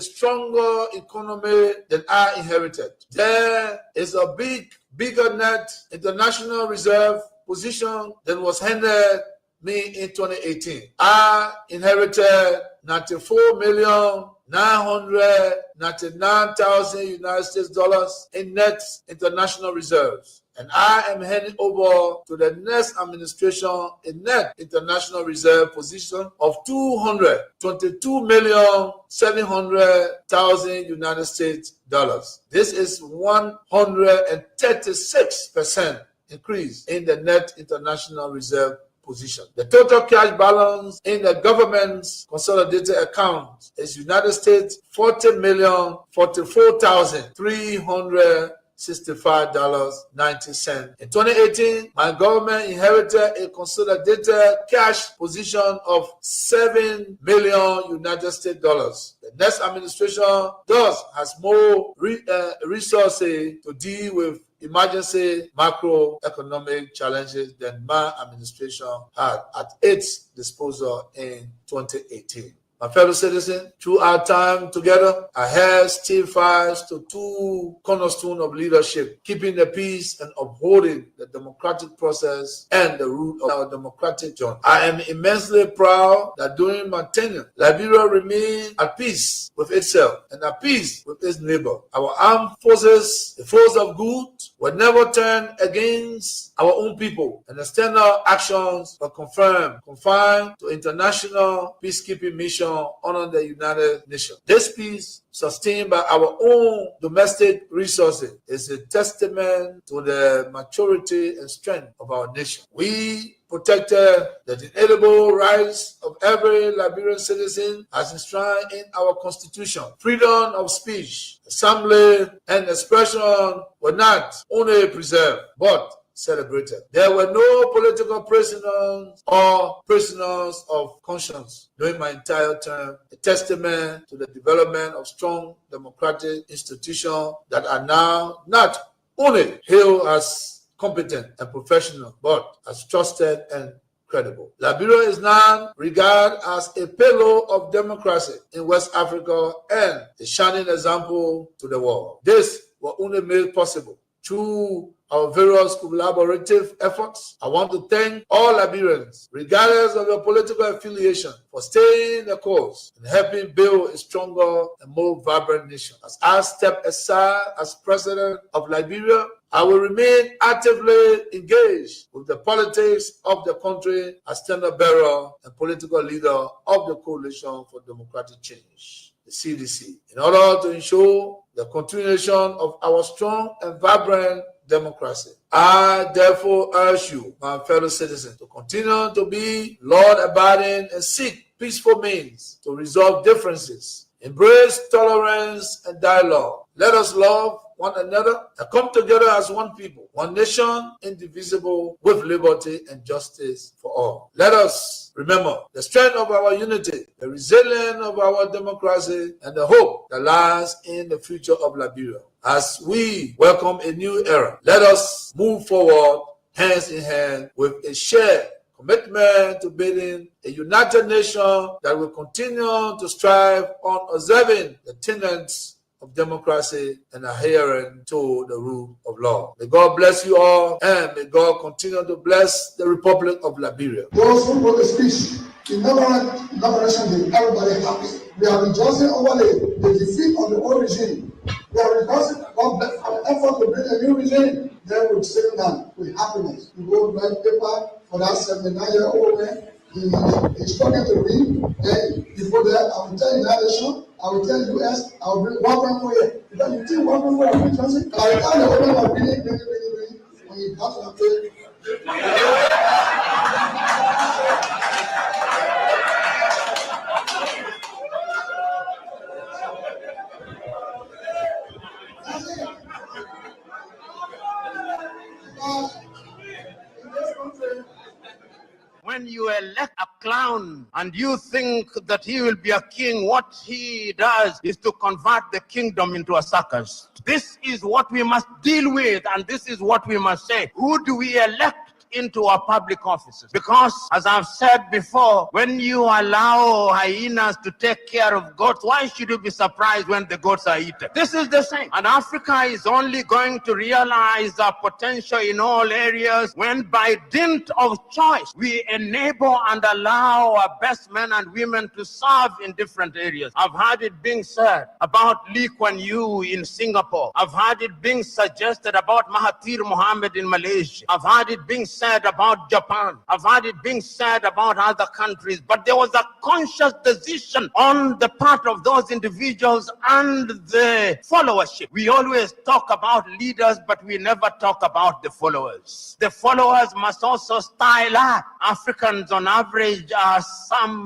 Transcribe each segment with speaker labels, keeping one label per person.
Speaker 1: a stronger economy than I inherited. There is a bigger net international reserve position than was handed me in 2018. I inherited 94,999,000 United States dollars in net international reserves. And I am handing over to the next administration a net international reserve position of 222,700,000 United States dollars. This is 136% increase in the net international reserve position. The total cash balance in the government's consolidated account is United States $40,044,365.90. In 2018, my government inherited a consolidated cash position of $7 million United States dollars. The next administration thus has more resources to deal with emergency macroeconomic challenges than my administration had at its disposal in 2018. My fellow citizens, through our time together, I held still fast to two cornerstones of leadership: keeping the peace and upholding the democratic process and the root of our democratic journey. I am immensely proud that during my tenure, Liberia remained at peace with itself and at peace with its neighbor. Our armed forces, the force of good, were never turned against our own people, and external actions were confined to international peacekeeping mission under the United Nations. This peace, sustained by our own domestic resources, is a testament to the maturity and strength of our nation. We protected the inalienable rights of every Liberian citizen as enshrined in our Constitution. Freedom of speech, assembly, and expression were not only preserved, but celebrated. There were no political prisoners or prisoners of conscience during my entire term, a testament to the development of strong democratic institutions that are now not only hailed as competent and professional, but as trusted and credible. Liberia is now regarded as a pillar of democracy in West Africa and a shining example to the world. This was only made possible through our various collaborative efforts. I want to thank all Liberians, regardless of your political affiliation, for staying the course and helping build a stronger and more vibrant nation. As I step aside as President of Liberia, I will remain actively engaged with the politics of the country as standard bearer and political leader of the Coalition for Democratic Change, the CDC, in order to ensure the continuation of our strong and vibrant democracy. I therefore urge you, my fellow citizens, to continue to be law-abiding and seek peaceful means to resolve differences, embrace tolerance and dialogue. Let us love one another and come together as one people, one nation, indivisible, with liberty and justice for all. Let us remember the strength of our unity, the resilience of our democracy, and the hope that lies in the future of Liberia. As we welcome a new era, let us move forward hands in hand with a shared commitment to building a united nation that will continue to strive on observing the tenets of democracy and adhering to the rule of law. May God bless you all, and may God continue to bless the Republic of Liberia.
Speaker 2: Those who wrote the speech, inauguration day, everybody happy. We are rejoicing over the defeat of the old regime. We are rejoicing about our effort to bring a new regime. Then we sit down with happiness. We go write paper for that 79-year-old man. He's struggling to read. And before that, I will tell you that nation. I will tell US, I will bring one for you. Because you think one for you, I will tell the woman of reading, when you come to the place.
Speaker 3: When you elect a clown and you think that he will be a king, what he does is to convert the kingdom into a circus. This is what we must deal with, and this is what we must say. Who do we elect into our public offices. Because, as I've said before, when you allow hyenas to take care of goats, why should you be surprised when the goats are eaten? This is the same. And Africa is only going to realize our potential in all areas when, by dint of choice, we enable and allow our best men and women to serve in different areas. I've heard it being said about Lee Kuan Yew in Singapore. I've heard it being suggested about Mahathir Mohamad in Malaysia. I've heard it being said about Japan. I've heard it being said about other countries. But there was a conscious decision on the part of those individuals and the followership. We always talk about leaders, but we never talk about the followers. The followers must also style up. Africans on average are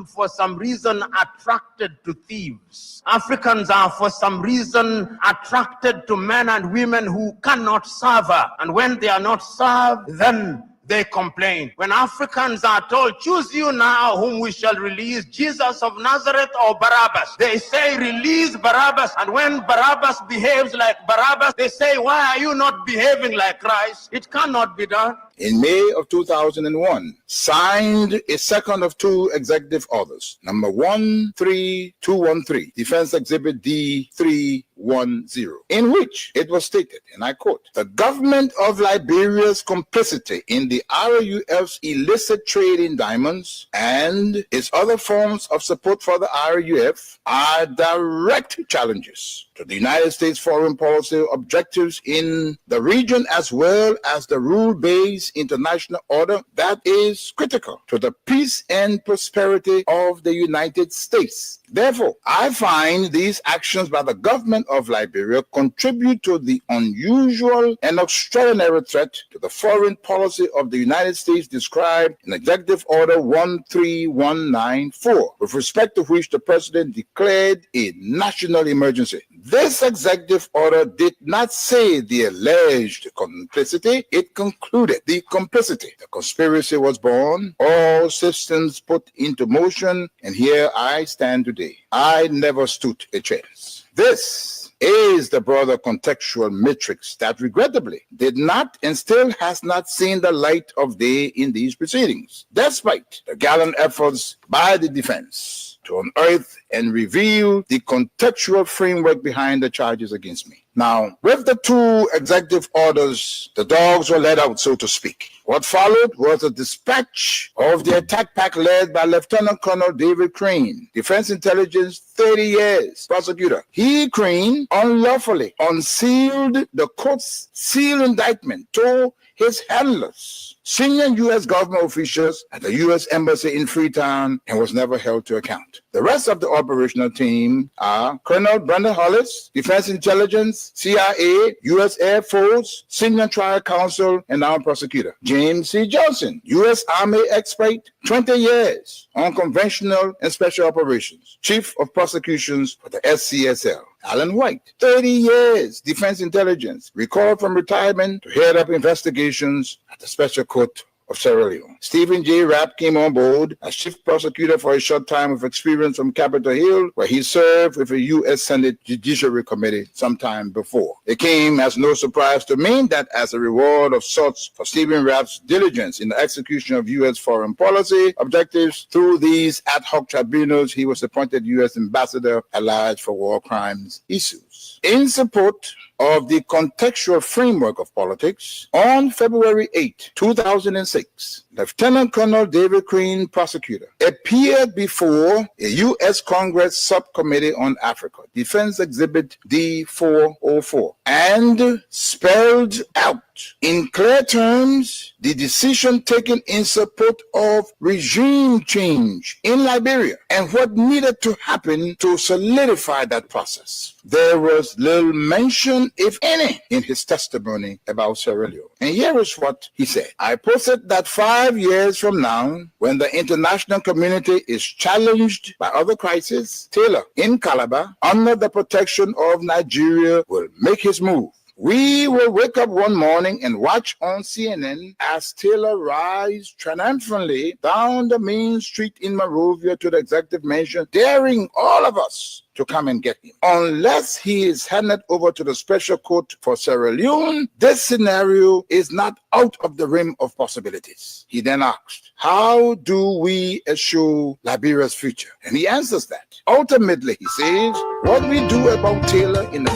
Speaker 3: for some reason attracted to thieves. Africans are for some reason attracted to men and women who cannot serve her. And when they are not served, then they complain. When Africans are told, choose you now whom we shall release, Jesus of Nazareth or Barabbas, they say release Barabbas. And when Barabbas behaves like Barabbas, they say, why are you not behaving like Christ? It cannot be done.
Speaker 4: In May of 2001, signed a second of two executive orders, number 13213, Defense Exhibit D310, in which it was stated, and I quote, the government of Liberia's complicity in the RUF's illicit trade in diamonds and its other forms of support for the RUF are direct challenges to the United States foreign policy objectives in the region, as well as the rule-based international order that is critical to the peace and prosperity of the United States. Therefore, I find these actions by the government of Liberia contribute to the unusual and extraordinary threat to the foreign policy of the United States described in Executive Order 13194, with respect to which the President declared a national emergency. This executive order did not say the alleged complicity, it concluded the complicity. The conspiracy was born, all systems put into motion, and here I stand today. I never stood a chance. This is the broader contextual matrix that regrettably did not and still has not seen the light of day in these proceedings, despite the gallant efforts by the defense to unearth and reveal the contextual framework behind the charges against me. Now, with the two executive orders, the dogs were let out, so to speak. What followed was a dispatch of the attack pack led by Lieutenant Colonel David Crane, Defense Intelligence 30 years prosecutor. He, Crane, unlawfully unsealed the court's sealed indictment to his handlers, senior U.S. government officials at the U.S. Embassy in Freetown, and was never held to account. The rest of the operational team are Colonel Brandon Hollis, Defense Intelligence, CIA, U.S. Air Force, Senior Trial Counsel, and now prosecutor. James C. Johnson, U.S. Army expert, 20 years on conventional and special operations, Chief of Prosecutions for the SCSL. Alan White, 30 years, Defense Intelligence, recalled from retirement to head up investigations at the Special Court of Sierra Leone. Stephen J. Rapp came on board as chief prosecutor for a short time with experience from Capitol Hill, where he served with a U.S. Senate Judiciary Committee sometime before. It came as no surprise to me that as a reward of sorts for Stephen Rapp's diligence in the execution of U.S. foreign policy objectives through these ad hoc tribunals, he was appointed U.S. Ambassador at Large for War Crimes issues. In support of the contextual framework of politics, on February 8, 2006, Lieutenant Colonel David Crane, prosecutor, appeared before a U.S. Congress Subcommittee on Africa, Defense Exhibit D404, and spelled out in clear terms the decision taken in support of regime change in Liberia and what needed to happen to solidify that process. There was little mention, if any, in his testimony about Sierra Leone. And here is what he said. I posit that 5 years from now, when the international community is challenged by other crises, Taylor in Calabar, under the protection of Nigeria, will make his move. We will wake up one morning and watch on CNN as Taylor rides triumphantly down the main street in Monrovia to the executive mansion, daring all of us to come and get him. Unless he is handed over to the special court for Sierra Leone, this scenario is not out of the realm of possibilities. He then asked, how do we assure Liberia's future? And he answers that. Ultimately, he says, what we do about Taylor in the...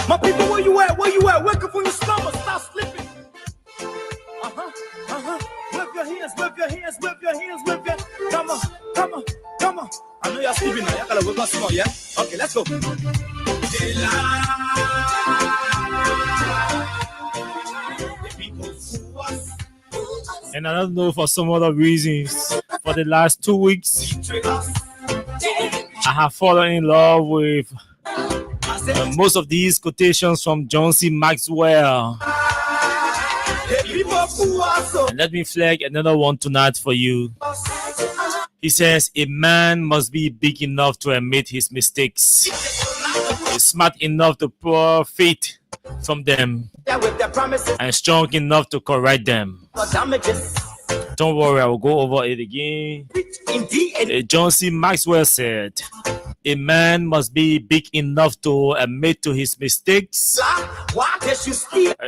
Speaker 5: My people, where you at? Where you at? Wake up from your slumber, stop slipping. Whip your hands, whip your hands, whip your hands, whip your... Come on, come on, come on. I know y'all sleeping now. Y'all gotta wake up small, yeah? Okay, let's go.
Speaker 6: And I don't know, for some other reasons, for the last 2 weeks, I have fallen in love with most of these quotations from John C. Maxwell. And let me flag another one tonight for you. He says, a man must be big enough to admit his mistakes, smart enough to profit from them, and strong enough to correct them. Don't worry, I will go over it again. John C. Maxwell said, a man must be big enough to admit to his mistakes,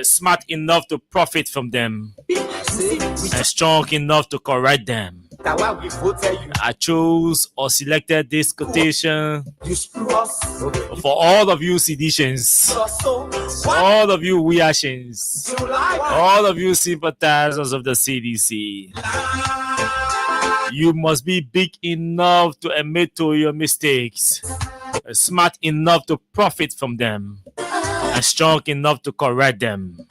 Speaker 6: smart enough to profit from them, and strong enough to correct them. I chose or selected this quotation for all of you seditians, all of you reactions, all of you sympathizers of the CDC. You must be big enough to admit to your mistakes, smart enough to profit from them, and strong enough to correct them.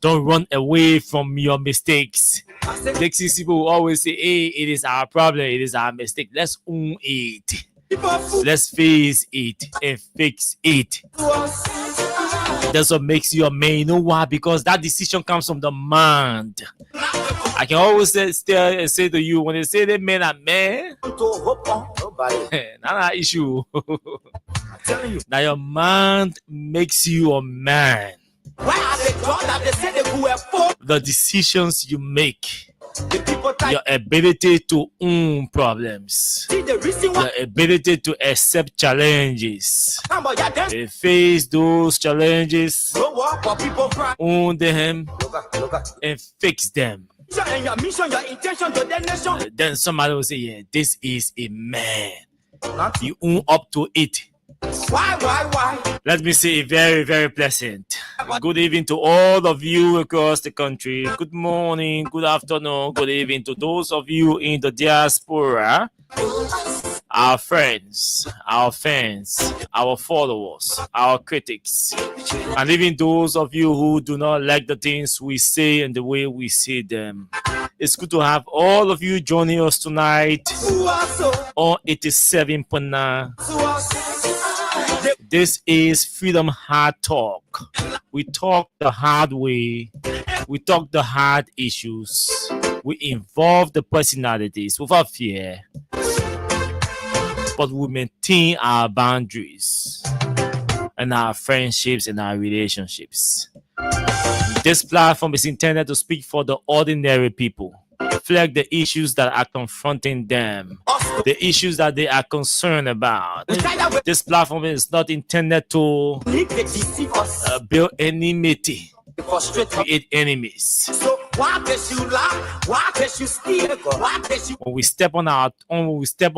Speaker 6: Don't run away from your mistakes. Texas people will always say, hey, it is our problem, it is our mistake. Let's own it. Let's face it and fix it. That's what makes you a man. You know why? Because that decision comes from the mind. I can always say to you, when they say that men are men, not an issue. Now your mind makes you a man. The decisions you make, your ability to own problems, your ability to accept challenges, face those challenges, own them, and fix them. Then somebody will say, yeah, this is a man. You own up to it. Why? Let me say very, very pleasant. Good evening to all of you across the country. Good morning, good afternoon, good evening to those of you in the diaspora. Our friends, our fans, our followers, our critics, and even those of you who do not like the things we say and the way we say them. It's good to have all of you joining us tonight on 87.9. This is Freedom Hard Talk. We talk the hard way. We talk the hard issues. We involve the personalities without fear. But we maintain our boundaries and our friendships and our relationships. This platform is intended to speak for the ordinary people, reflect the issues that are confronting them, the issues that they are concerned about. This platform is not intended to build enmity, create enemies. When we step on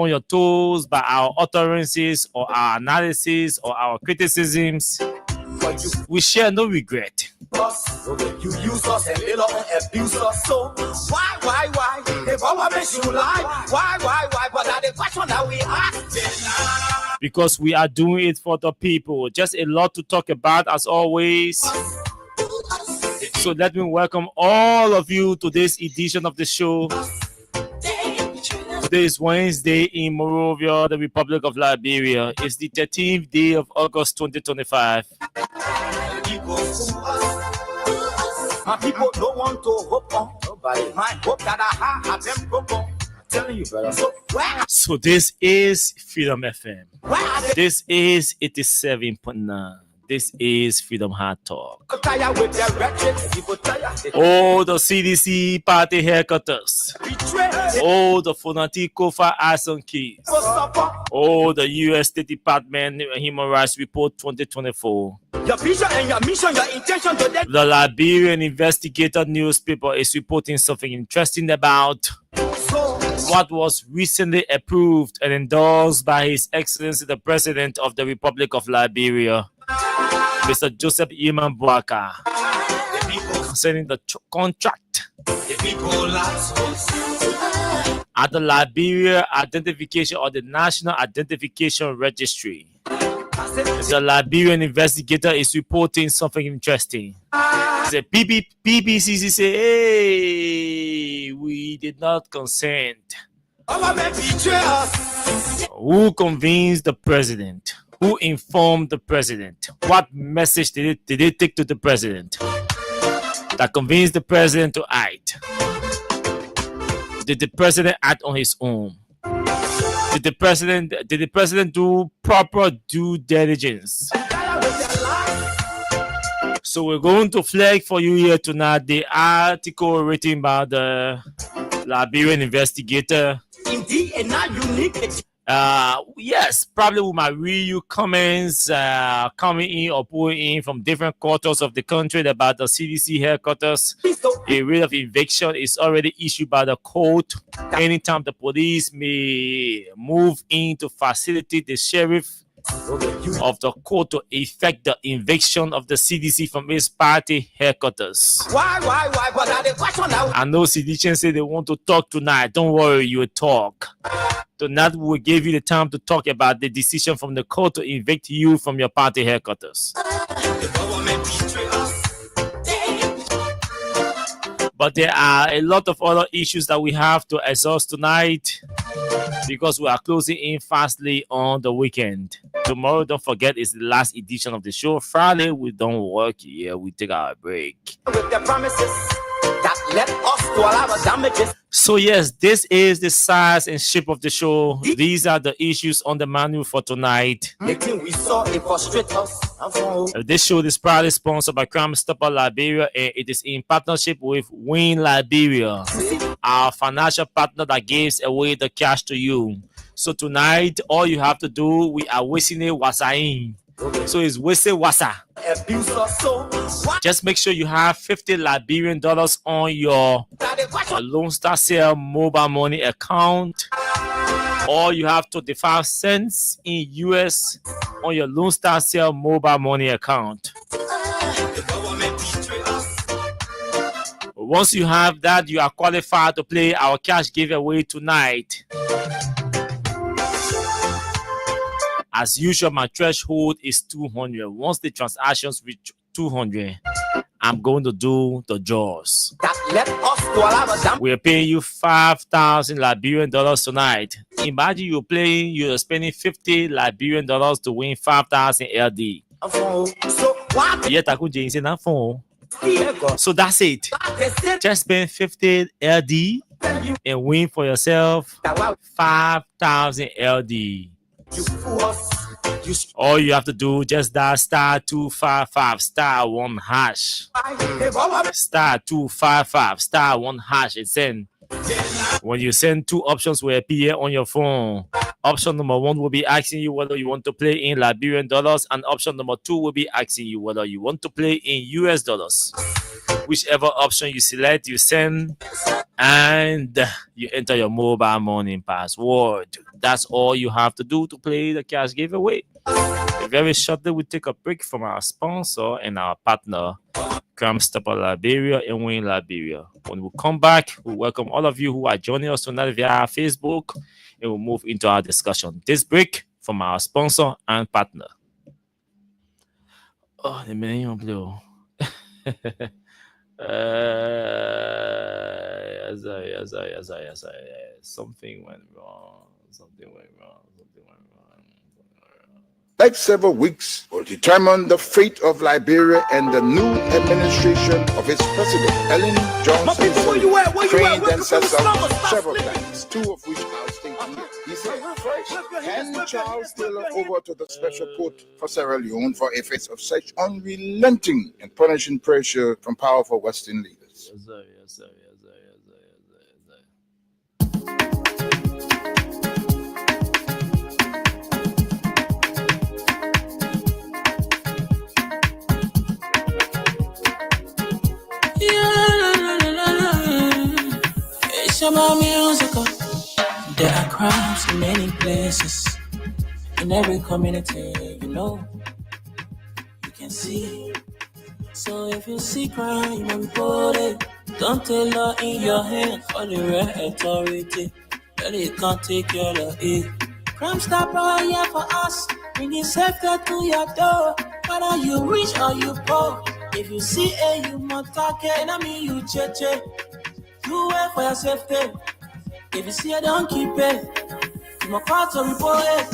Speaker 6: your toes by our utterances or our analysis or our criticisms, we share no regret. You use us and later on abuse us. So why? The government should lie. Why? But that's the question that we ask. Because we are doing it for the people. Just a lot to talk about as always. So let me welcome all of you to this edition of the show. Today is Wednesday in Monrovia, the Republic of Liberia. It's the 13th day of August 2025. My people don't want to hope on nobody. My hope that I have them broke on. Telling you, brother. So this is Freedom FM. This is 87.9. This is Freedom Hard Talk.
Speaker 5: Tired with their rhetoric, people tired.
Speaker 6: Oh, the CDC party haircutters.
Speaker 5: Betray.
Speaker 6: Oh, the Fonati Kofa arson case. Oh, the U.S. State Department Human Rights Report 2024.
Speaker 5: Your vision and your mission, your intention to them.
Speaker 6: The Liberian Investigator newspaper is reporting something interesting about what was recently approved and endorsed by His Excellency the President of the Republic of Liberia, Mr. Joseph Eman Boaka, concerning the contract at the Liberia Identification or the National Identification Registry. The Liberian Investigator is reporting something interesting. The PBCC say, hey, we did not consent. Who convinced the president? Who informed the president? What message did they take to the president that convinced the president to act? Did the president act on his own? Did the president do proper due diligence? So we're going to flag for you here tonight the article written by the Liberian Investigator.
Speaker 5: Indeed, and not unique.
Speaker 6: Yes, probably with my review comments coming in or pulling in from different quarters of the country about the CDC haircutters. A writ of eviction is already issued by the court. Anytime the police may move in to facilitate the sheriff of the court to effect the eviction of the CDC from its party headquarters.
Speaker 5: Why? But I the question now.
Speaker 6: I know CDC say they want to talk tonight. Don't worry, you will talk. Tonight we will give you the time to talk about the decision from the court to evict you from your party headquarters.
Speaker 5: The government betray us.
Speaker 6: But there are a lot of other issues that we have to exhaust tonight because we are closing in fastly on the weekend. Tomorrow, don't forget, is the last edition of the show. Friday, we don't work here. We take our break.
Speaker 5: With the promises that led us to allow the damages.
Speaker 6: So yes, this is the size and shape of the show. These are the issues on the menu for tonight.
Speaker 5: The thing we saw, it frustrates us.
Speaker 6: This show is proudly sponsored by Crime Stopper Liberia, and it is in partnership with Win Liberia, our financial partner that gives away the cash to you. So tonight, all you have to do, we are wasting it wasain. So it's wasted wasa. Just make sure you have $50 Liberian on your Lone Star Cell mobile money account, or you have 25 cents in US on your Lone Star Cell mobile money account. Once you have that, you are qualified to play our cash giveaway tonight. As usual, my threshold is 200. Once the transactions reach 200, I'm going to do the jaws. We are paying you 5,000 Liberian dollars tonight. Imagine you're playing, you're spending 50 Liberian dollars to win 5,000 LD. So that's it. Just spend 50 LD and win for yourself 5,000 LD. All you have to do, just dial star 255 star 1 hash. Star 255 star 1 hash and send. When you send, two options will appear on your phone. Option number 1 will be asking you whether you want to play in Liberian dollars, and option number 2 will be asking you whether you want to play in US dollars. Whichever option you select, you send, and you enter your mobile money password. That's all you have to do to play the cash giveaway. Very shortly, we take a break from our sponsor and our partner, Crime Stopper Liberia and Win Liberia. When we come back, we welcome all of you who are joining us tonight via Facebook, and we'll move into our discussion. This break from our sponsor and partner. Oh, the Millennium Blue. Something went wrong.
Speaker 4: Next several weeks will determine the fate of Liberia and the new administration of its president, Ellen Johnson, trained and set out several plans, two of which I'll state here. He said, First,
Speaker 5: Whip your hands,
Speaker 4: hand
Speaker 5: whip your
Speaker 4: Charles
Speaker 5: hands, whip
Speaker 4: Taylor
Speaker 5: your hands.
Speaker 4: over to the special court for Sierra Leone for efforts of such unrelenting and punishing pressure from powerful Western leaders.
Speaker 6: Yes, sir. Yes, sir. Yes, sir. Yes, sir. Yes, sir.
Speaker 5: It's about musical. There are crimes in many places, in every community, you can see. So if you see crime, you must report it. Don't take law in your hands for the real authority. Really can't take care of it. Crime Stopper here for us, bringing safety to your door. Whether you rich or you poor, if you see a you must talk it, I mean you cheche. You wait for your safety. If you see it, don't keep it. You must call to report it.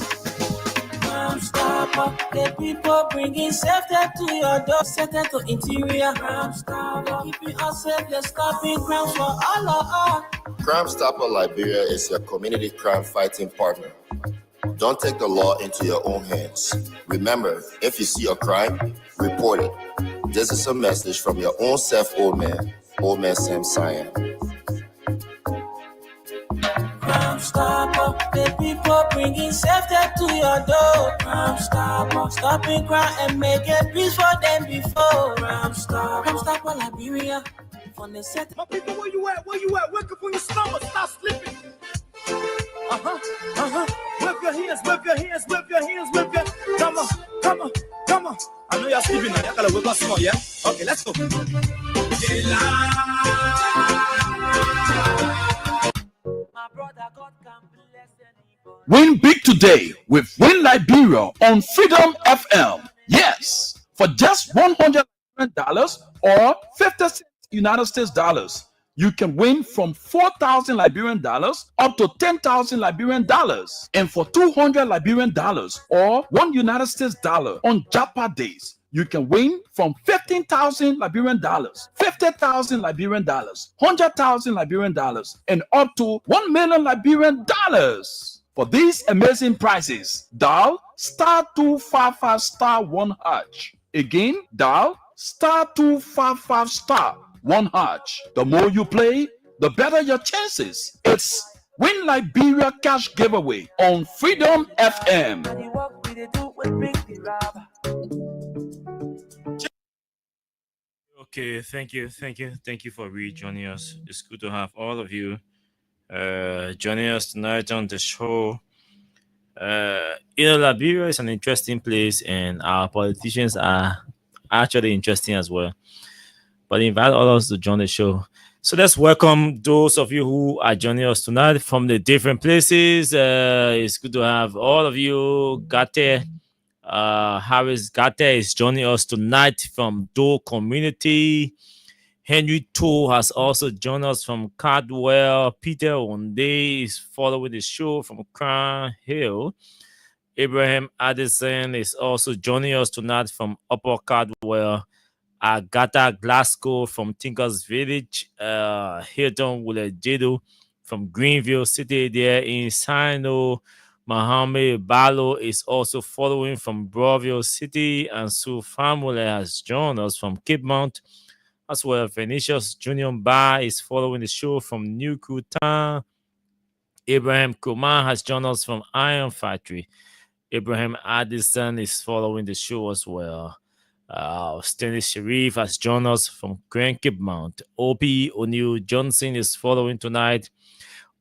Speaker 5: Crime Stopper, the people bringing safety to your door. Safety to interior. Crime Stopper, keeping us safe. Let's stopping crimes for all of us.
Speaker 7: Crime Stopper Liberia is your community crime fighting partner. Don't take the law into your own hands. Remember, if you see a crime, report it. This is a message from your own self, Old Man Sam Cyan.
Speaker 5: Crime Stopper, the people bringing safety to your door. Crime Stopper, stopping crime and making peace for them before. Crime Stopper Liberia. From the set. My people, where you at? Wake up from your slumber, stop slipping. Whip your hands, whip your hands, whip your hands, whip your. Come on. I know y'all sleeping now. Y'all gotta whip up some more, yeah? Okay, let's go.
Speaker 8: Win big today with Win Liberia on Freedom FM. Yes, for just $100 or 50 cents United States dollars, you can win from 4,000 Liberian dollars up to 10,000 Liberian dollars. And for $200 Liberian dollars or $1 United States dollar on Japa days, you can win from 15,000 Liberian dollars, 50,000 Liberian dollars, 100,000 Liberian dollars, and up to 1 million Liberian dollars. For these amazing prizes, dial *255*1#. Again, dial *255*1#. The more you play, the better your chances. It's Win Liberia Cash Giveaway on Freedom FM.
Speaker 6: Okay, thank you for rejoining us. It's good to have all of you joining us tonight on the show. Liberia is an interesting place, and our politicians are actually interesting as well. But invite others to join the show. So let's welcome those of you who are joining us tonight from the different places. It's good to have all of you. Gate, Harris Gate is joining us tonight from Dole Community. Henry Toh has also joined us from Cardwell. Peter Onde is following the show from Crown Hill. Abraham Addison is also joining us tonight from Upper Cardwell. Agatha Glasgow from Tinkers Village. Hilton Wulejedo from Greenville City there in Sino. Mohammed Balo is also following from Broville City. And Sue Famule has joined us from Cape Mount. As well, Venetius Junior Bar is following the show from New Kutan. Abraham Kumar has joined us from Iron Factory. Abraham Addison is following the show as well. Stanley Sharif has joined us from Grand Cape Mount. Opie O'Neill Johnson is following tonight.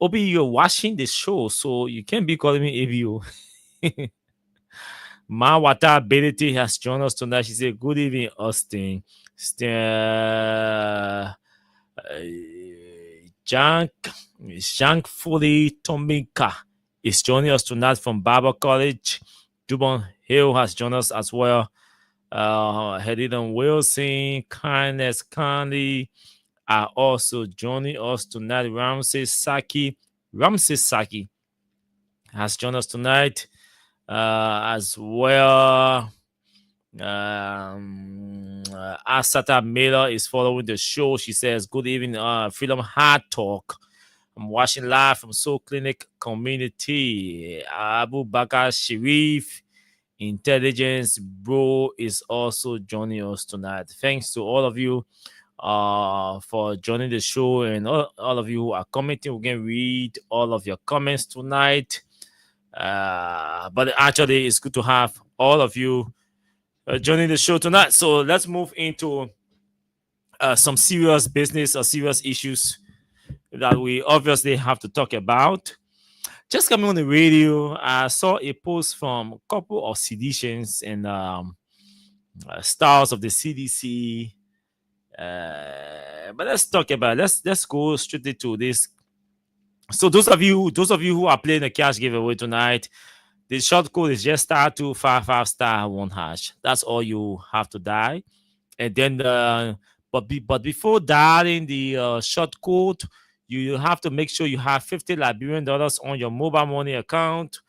Speaker 6: Opie, you're watching the show, so you can't be calling me ABO. Mawata Ability has joined us tonight. She said, good evening, Austin. Jank Fully Tomika is joining us tonight from Barber College. Dubon Hill has joined us as well. Hedidon Wilson, Kindness Conley are also joining us tonight. Ramses Saki has joined us tonight as well. Asata Miller is following the show. She says, good evening, Freedom Hard Talk. I'm watching live from Soul Clinic Community. Abu Bakar Sharif, Intelligence Bro, is also joining us tonight. Thanks to all of you for joining the show, and all of you who are commenting. We can read all of your comments tonight. But actually, it's good to have all of you joining the show tonight. So let's move into some serious business or serious issues that we obviously have to talk about. Just coming on the radio, I saw a post from a couple of CDCians and stars of the CDC. But let's talk about let's go straight to this. So those of you who are playing the cash giveaway tonight, the short code is just *255*1#. That's all you have to dial. And then but before dialing the short code, you have to make sure you have $50 Liberian on your mobile money account,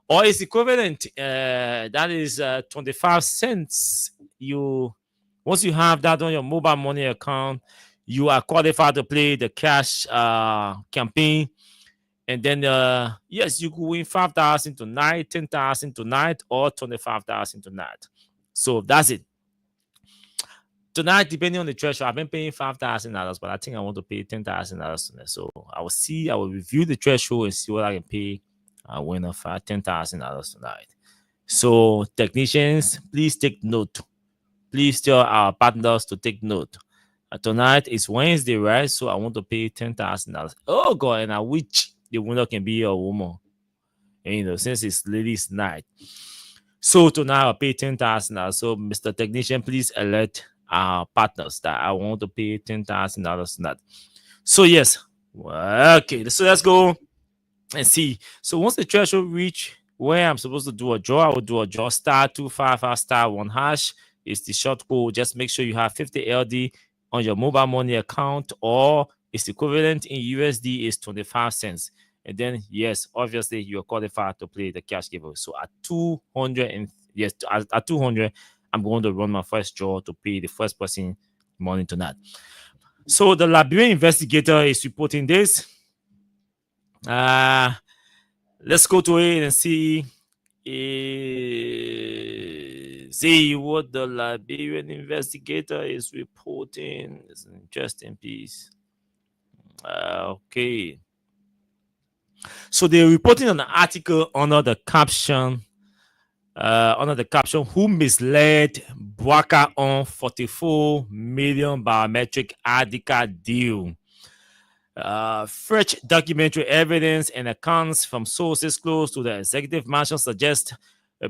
Speaker 6: or its equivalent. That is 25 cents. Once you have that on your mobile money account, you are qualified to play the cash campaign. And then, yes, you could win 5,000 tonight, 10,000 tonight, or 25,000 tonight. So that's it. Tonight, depending on the threshold, I've been paying $5,000, but I think I want to pay $10,000 tonight. So I will review the threshold and see what I can pay a winner for $10,000 tonight. So technicians, please take note. Please tell our partners to take note. Tonight is Wednesday, right? So I want to pay $10,000. Oh God, and I wish the winner can be a woman. And, since it's ladies' night. So tonight I'll pay $10,000. So Mr. Technician, please alert our partners that I want to pay $10,000 tonight. So yes, okay. So let's go and see. So once the threshold reach where I'm supposed to do a draw, I will do a draw *255*1#. It's the short code. Just make sure you have 50 LD on your mobile money account, or its equivalent in USD is 25 cents. And then, yes, obviously you're qualified to play the cash giveaway. So at 200, at 200, I'm going to run my first draw to pay the first person money tonight. So the Liberian investigator is reporting this. Let's go to it and see what the Liberian investigator is reporting. It's an interesting piece. Okay. So they're reporting an article under the caption, who misled Bwaka on 44 million biometric ID card deal. Fresh documentary evidence and accounts from sources close to the executive mansion suggest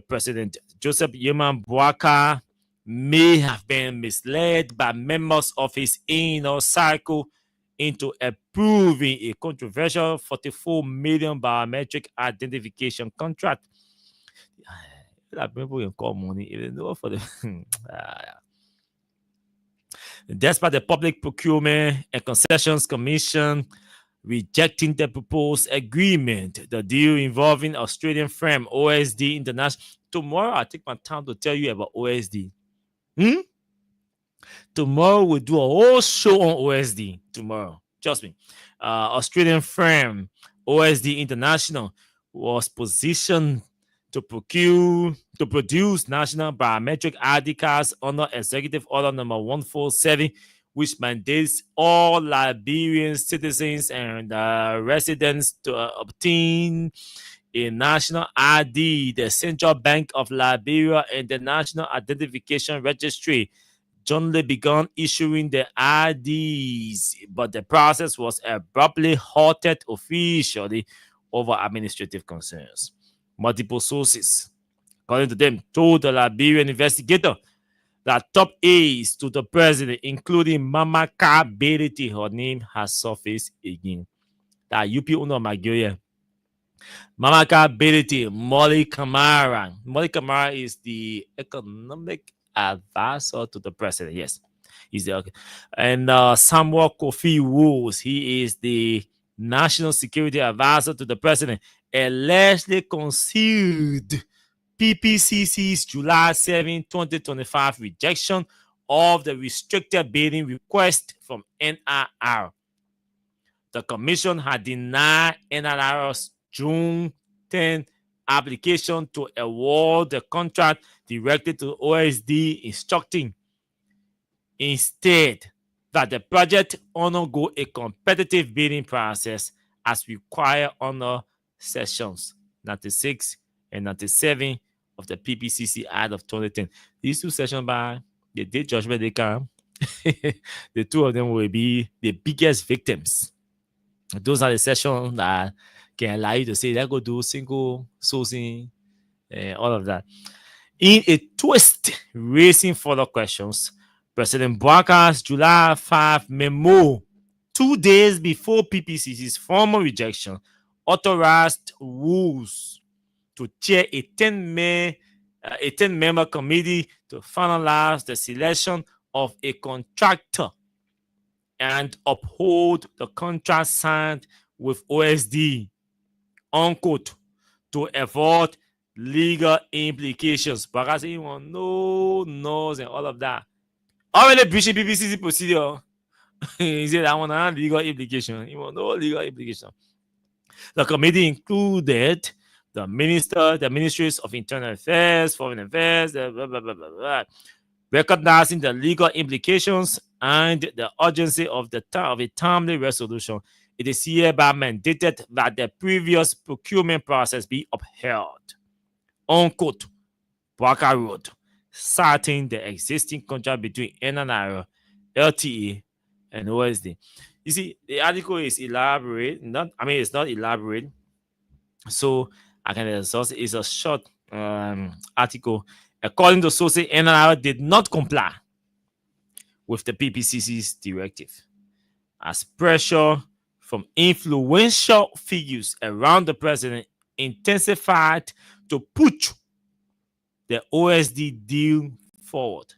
Speaker 6: President Joseph Yeman Bwaka may have been misled by members of his inner circle into approving a controversial 44 million biometric identification contract. People can call money even though for the despite the Public Procurement and Concessions Commission rejecting the proposed agreement, the deal involving Australian firm OSD International. Tomorrow, I take my time to tell you about OSD. Tomorrow, we'll do a whole show on OSD. Tomorrow, trust me. Australian firm OSD International was positioned to produce national biometric ID cards under Executive Order number 147, which mandates all Liberian citizens and residents to obtain a national ID. The Central Bank of Liberia and the National Identification Registry jointly began issuing the IDs, but the process was abruptly halted officially over administrative concerns. Multiple sources, according to them, told the Liberian investigator that top aides to the president, including Mamaka Beriti, her name has surfaced again. That UP owner Magoya. Mamaka Beriti, Molly Kamara. Molly Kamara is the economic advisor to the president. Yes, he's the. And Samuel Kofi Woods, he is the national security advisor to the president, allegedly concealed PPCC's July 7, 2025 rejection of the restricted bidding request from NIR. the commission had denied NRR's June 10 application to award the contract directly to OSD, instructing instead that the project undergo a competitive bidding process as required under sections 96 and 97 of the PPCC Act of 2010. These two sections, by the day judgment they come, the two of them will be the biggest victims. Those are the sections that can allow you to say, let's go do single sourcing, all of that. In a twist, raising further questions, President Bouakar's July 5 memo, 2 days before PPCC's formal rejection, authorized rules to chair a 10-member committee to finalize the selection of a contractor and uphold the contract signed with OSD, unquote, to avoid legal implications. Because he want no nose and all of that. Already breaching PPCC procedure. He said, I want no legal implication. He want no legal implication. The committee included the ministries of internal affairs, foreign affairs, blah, blah, blah, blah, blah. Recognizing the legal implications and the urgency of a timely resolution, it is hereby mandated that the previous procurement process be upheld. Unquote. Bouakar wrote, citing the existing contract between NNIR, LTA, and OSD. You see, the article is elaborate. It's not elaborate. So I can exhaust it. It's a short article. According to sources, NNIR did not comply with the PPCC's directive, as pressure from influential figures around the president intensified to push the OSD deal forward.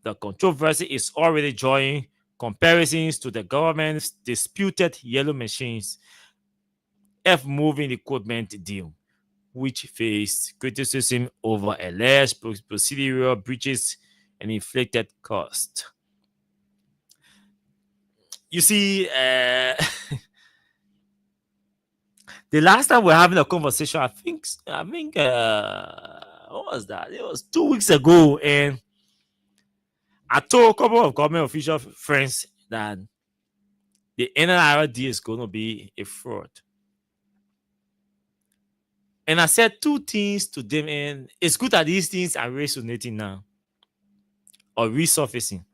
Speaker 6: The controversy is already drawing comparisons to the government's disputed Yellow Machines F-moving equipment deal, which faced criticism over alleged procedural breaches and inflicted cost. You see, the last time we were having a conversation, I think what was that? It was 2 weeks ago, and I told a couple of government official friends that the NNIRD is going to be a fraud. And I said 2 things to them, and it's good that these things are resonating now or resurfacing.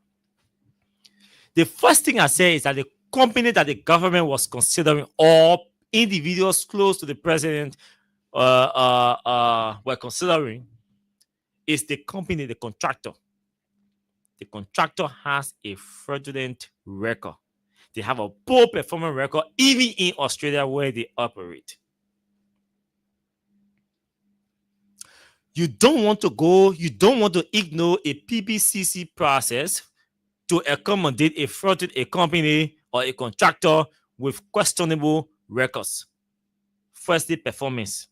Speaker 6: The first thing I said is that the company that the government was considering, or individuals close to the president were considering, is the company, the contractor. The contractor has a fraudulent record. They have a poor performance record, even in Australia where they operate. You don't want to ignore a PPCC process to accommodate a company or a contractor with questionable records. Firstly, performance.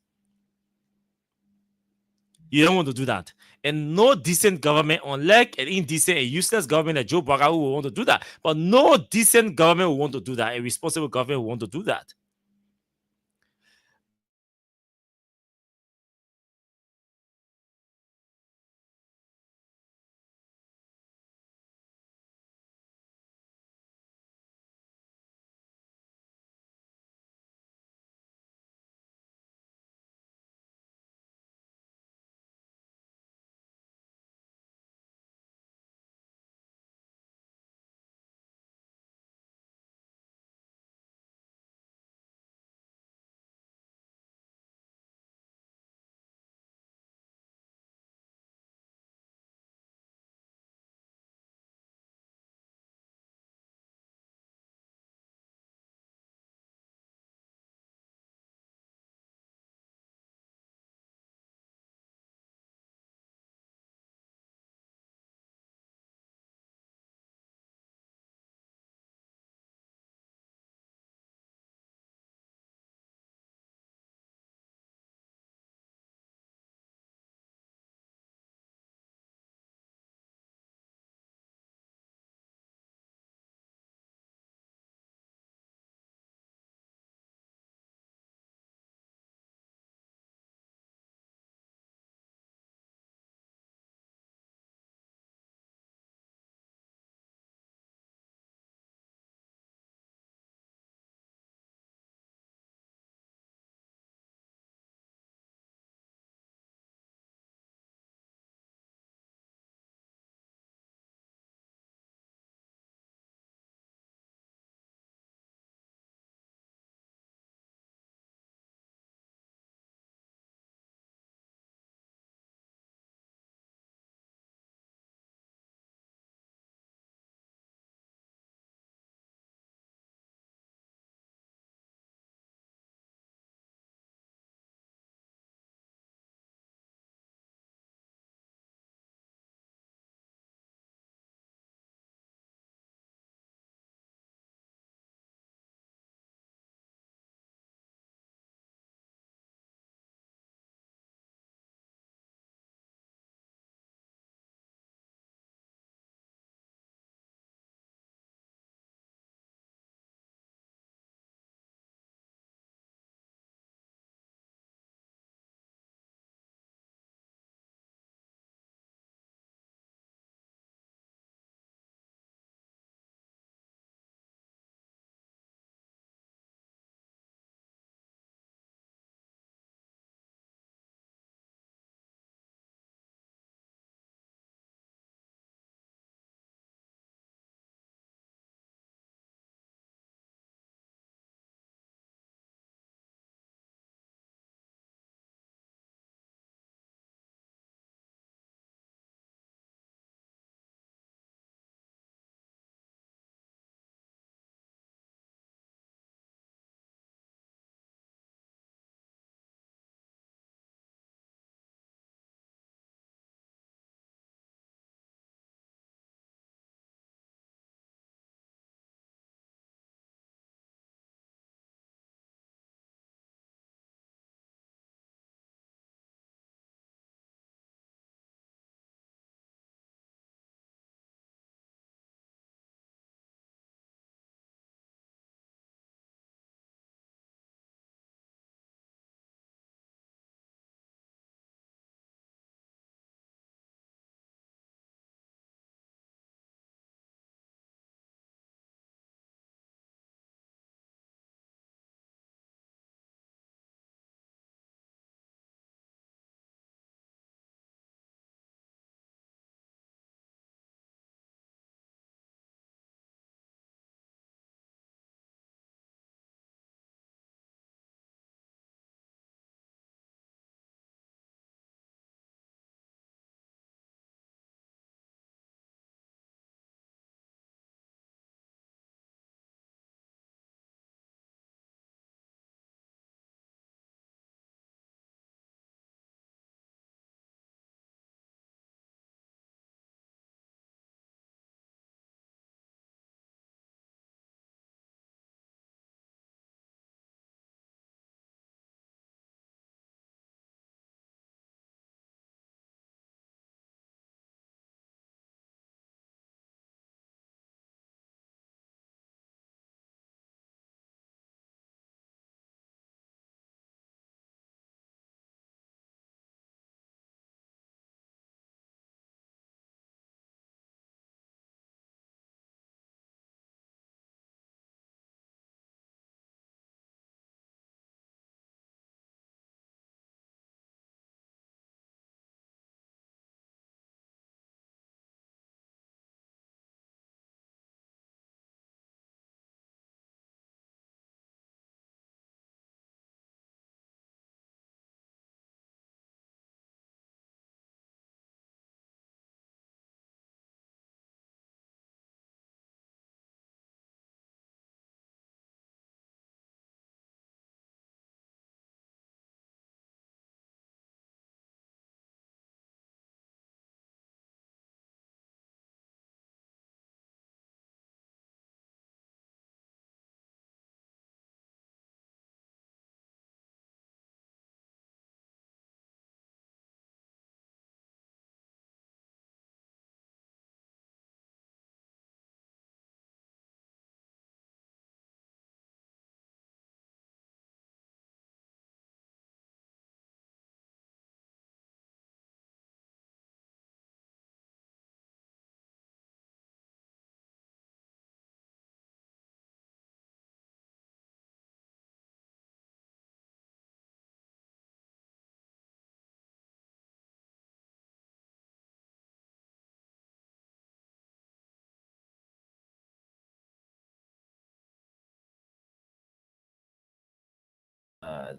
Speaker 6: You don't want to do that. And no decent government, unlike an indecent and useless government like Joe Bouacar, will want to do that. But no decent government will want to do that. A responsible government will want to do that.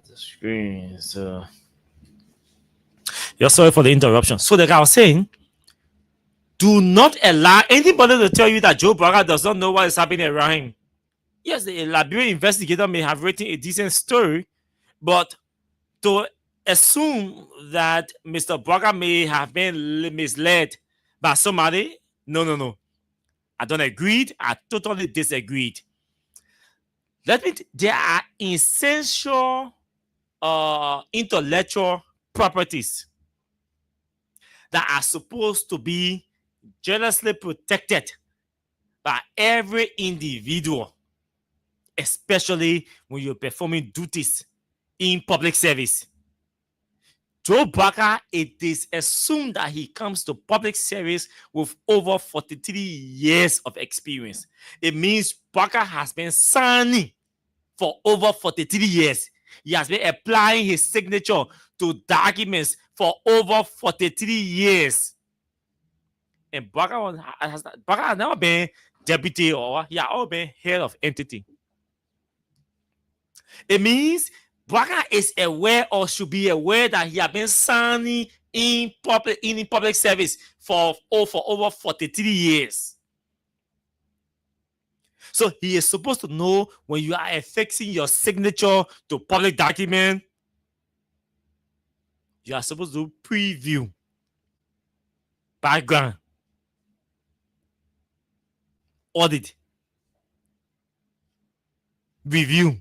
Speaker 6: the screen. So, you're sorry for the interruption. So, like I was saying, do not allow anybody to tell you that Joe Braga does not know what is happening around him. Yes, the Liberian investigator may have written a decent story, but to assume that Mr. Braga may have been misled by somebody, no. I don't agree. I totally disagreed. There are essential intellectual properties that are supposed to be jealously protected by every individual, especially when you're performing duties in public service. Joe Braga, it is assumed that he comes to public service with over 43 years of experience. It means Braga has been signing for over 43 years. He has been applying his signature to documents for over 43 years. And Braga has never been deputy or he has always been head of entity. It means Braga is aware or should be aware that he has been signing in public service for over 43 years. So he is supposed to know when you are affixing your signature to public document, you are supposed to preview, background, audit, review.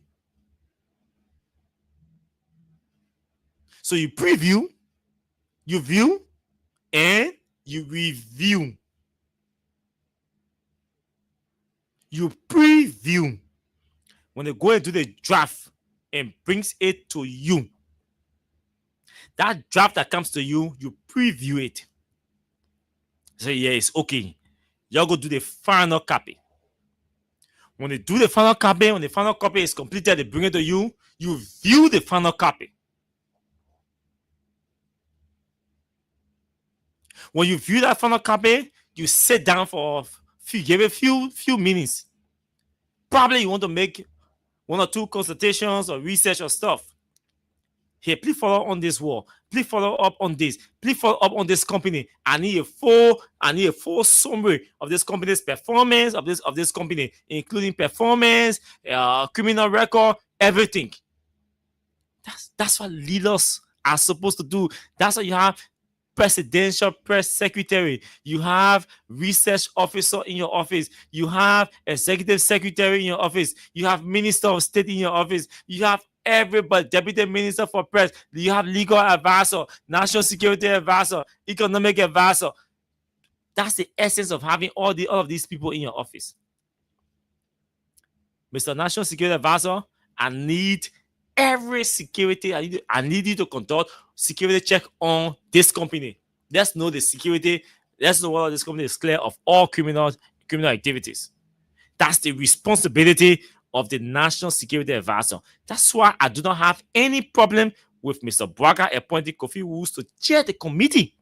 Speaker 6: So you preview, you view, and you review. You preview when they go into the draft and brings it to you. That draft that comes to you, you preview it. Say, yeah, it's okay. Y'all go do the final copy. When they do the final copy, when the final copy is completed, they bring it to you. You view the final copy. When you view that final copy, you sit down for give a few minutes. Probably you want to make one or two consultations or research or stuff. Here, please follow on this wall. Please follow up on this. Please follow up on this company. I need a full summary of this company's performance, of this company, including performance, criminal record, everything. That's what leaders are supposed to do. That's what you have. Presidential press secretary, you have research officer in your office, you have executive secretary in your office, you have minister of state in your office, you have everybody, deputy minister for press, you have legal advisor, national security advisor, economic advisor. That's the essence of having all of these people in your office. Mr. National Security Advisor, I need every security. I need you to conduct security check on this company. Let's know the security. Let's know whether this company is clear of all criminal activities. That's the responsibility of the National Security Advisor. That's why I do not have any problem with Mr. Braga appointing Kofi Woods to chair the committee.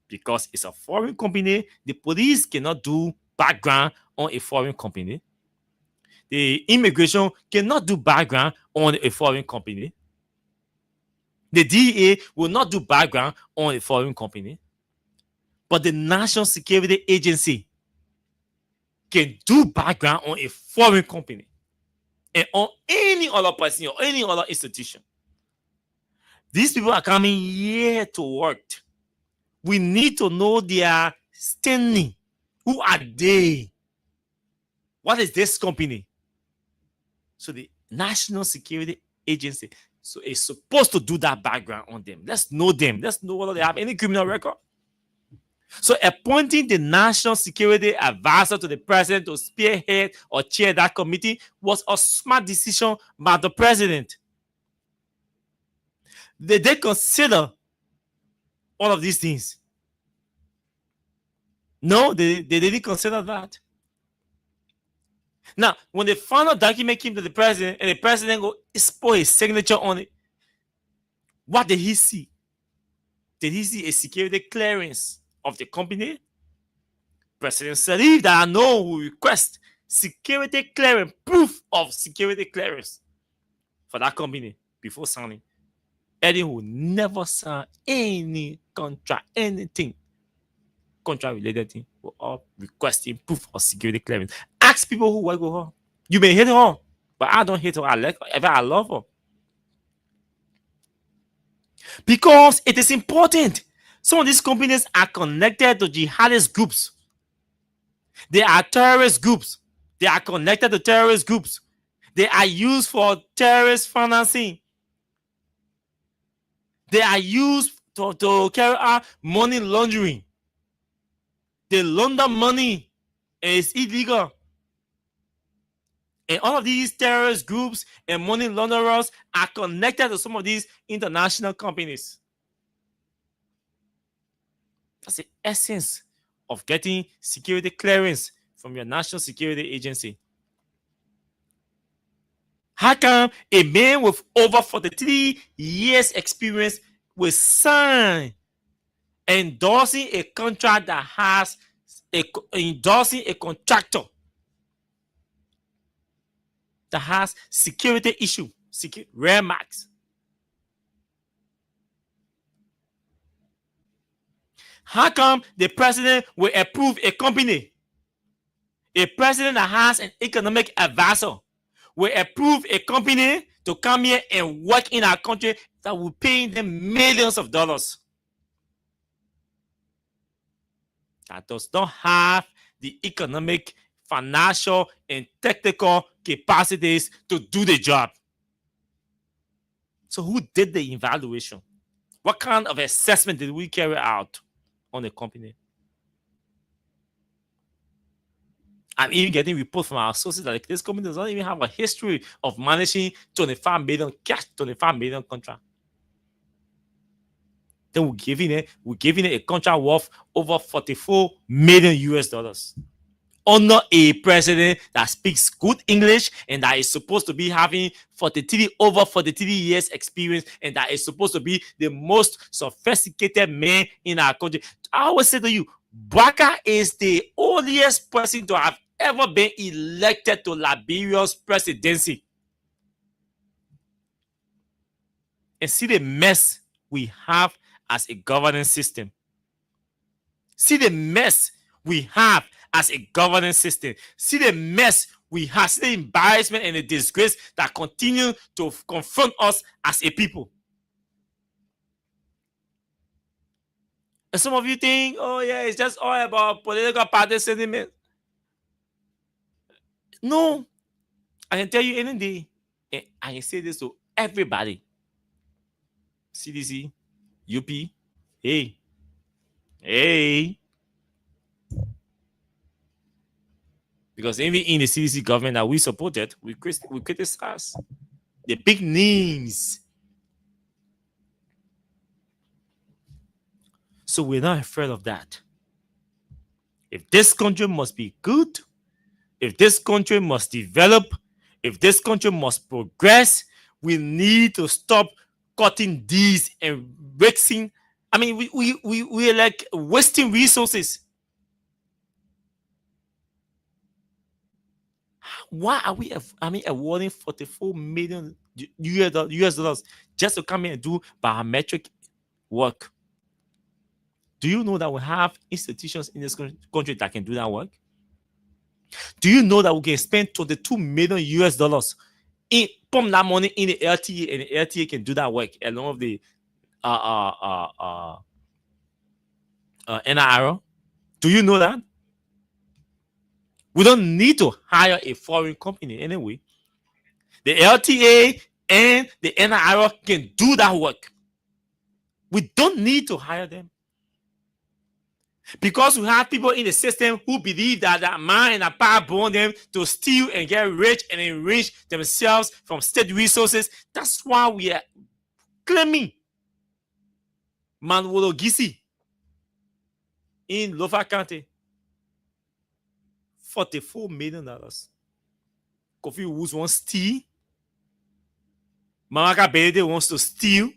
Speaker 6: Because it's a foreign company, the police cannot do background on a foreign company. The immigration cannot do background on a foreign company. The DEA will not do background on a foreign company. But the National Security Agency can do background on a foreign company and on any other person or any other institution. These people are coming here to work. We need to know their standing. Who are they? What is this company? So the National Security Agency is supposed to do that background on them. Let's know them. Let's know whether they have any criminal record. So appointing the National Security Advisor to the president to spearhead or chair that committee was a smart decision by the president. Did they consider all of these things? No, they didn't consider that. Now, when the final document came to the president and the president put his signature on it, what did he see? Did he see a security clearance of the company? President Sirleaf that I know will request security clearance, proof of security clearance for that company. before signing. Eddie will never sign any contract, anything contract related thing. We're all requesting proof of security clearance. Ask people who work with her. You may hate her, but I don't hate her. I love her. Because it is important. Some of these companies are connected to jihadist groups. They are terrorist groups. They are connected to terrorist groups. They are used for terrorist financing. They are used to carry out money laundering. They launder money and it's illegal. And all of these terrorist groups and money launderers are connected to some of these international companies. That's the essence of getting security clearance from your national security agency. How come a man with over 43 years experience will sign endorsing a contract that has endorsing a contractor that has security issue, rare marks? How come the president will approve a company? A president that has an economic advisor will approve a company to come here and work in our country that will pay them millions of dollars. That does not have the economic, financial, and technical capacities to do the job. So who did the evaluation? What kind of assessment did we carry out on the company? I'm even getting reports from our sources that this company does not even have a history of managing 25 million cash, 25 million contract. Then we're giving it a contract worth over 44 million US dollars. Under a president that speaks good English and that is supposed to be having over 43 years experience and that is supposed to be the most sophisticated man in our country. I always say to you, Baka is the oldest person to have ever been elected to Liberia's presidency. And see the mess we have as a governance system. See the mess we have as a governance system. See the mess we have. See the embarrassment and the disgrace that continue to confront us as a people. And some of you think, oh yeah, it's just all about political party sentiment. No. I can tell you any day, and I can say this to everybody. CDC, UP, hey. Because even in the CDC government that we supported, we criticized the big names. So we're not afraid of that. If this country must be good, if this country must develop, if this country must progress, we need to stop cutting these and wasting. I mean, we're like wasting resources. Why are we awarding 44 million US dollars just to come in and do biometric work? Do you know that we have institutions in this country that can do that work? Do you know that we can spend 22 million US dollars in pump that money in the LTA, and the LTA can do that work along with the NIR? Do you know that? We don't need to hire a foreign company anyway. The LTA and the NIR can do that work. We don't need to hire them. Because we have people in the system who believe that man and power born them to steal and get rich and enrich themselves from state resources. That's why we are claiming Manuel Gisi in Lofa County. $44 million. Kofi Woods wants to steal. Mamaka Belede wants to steal.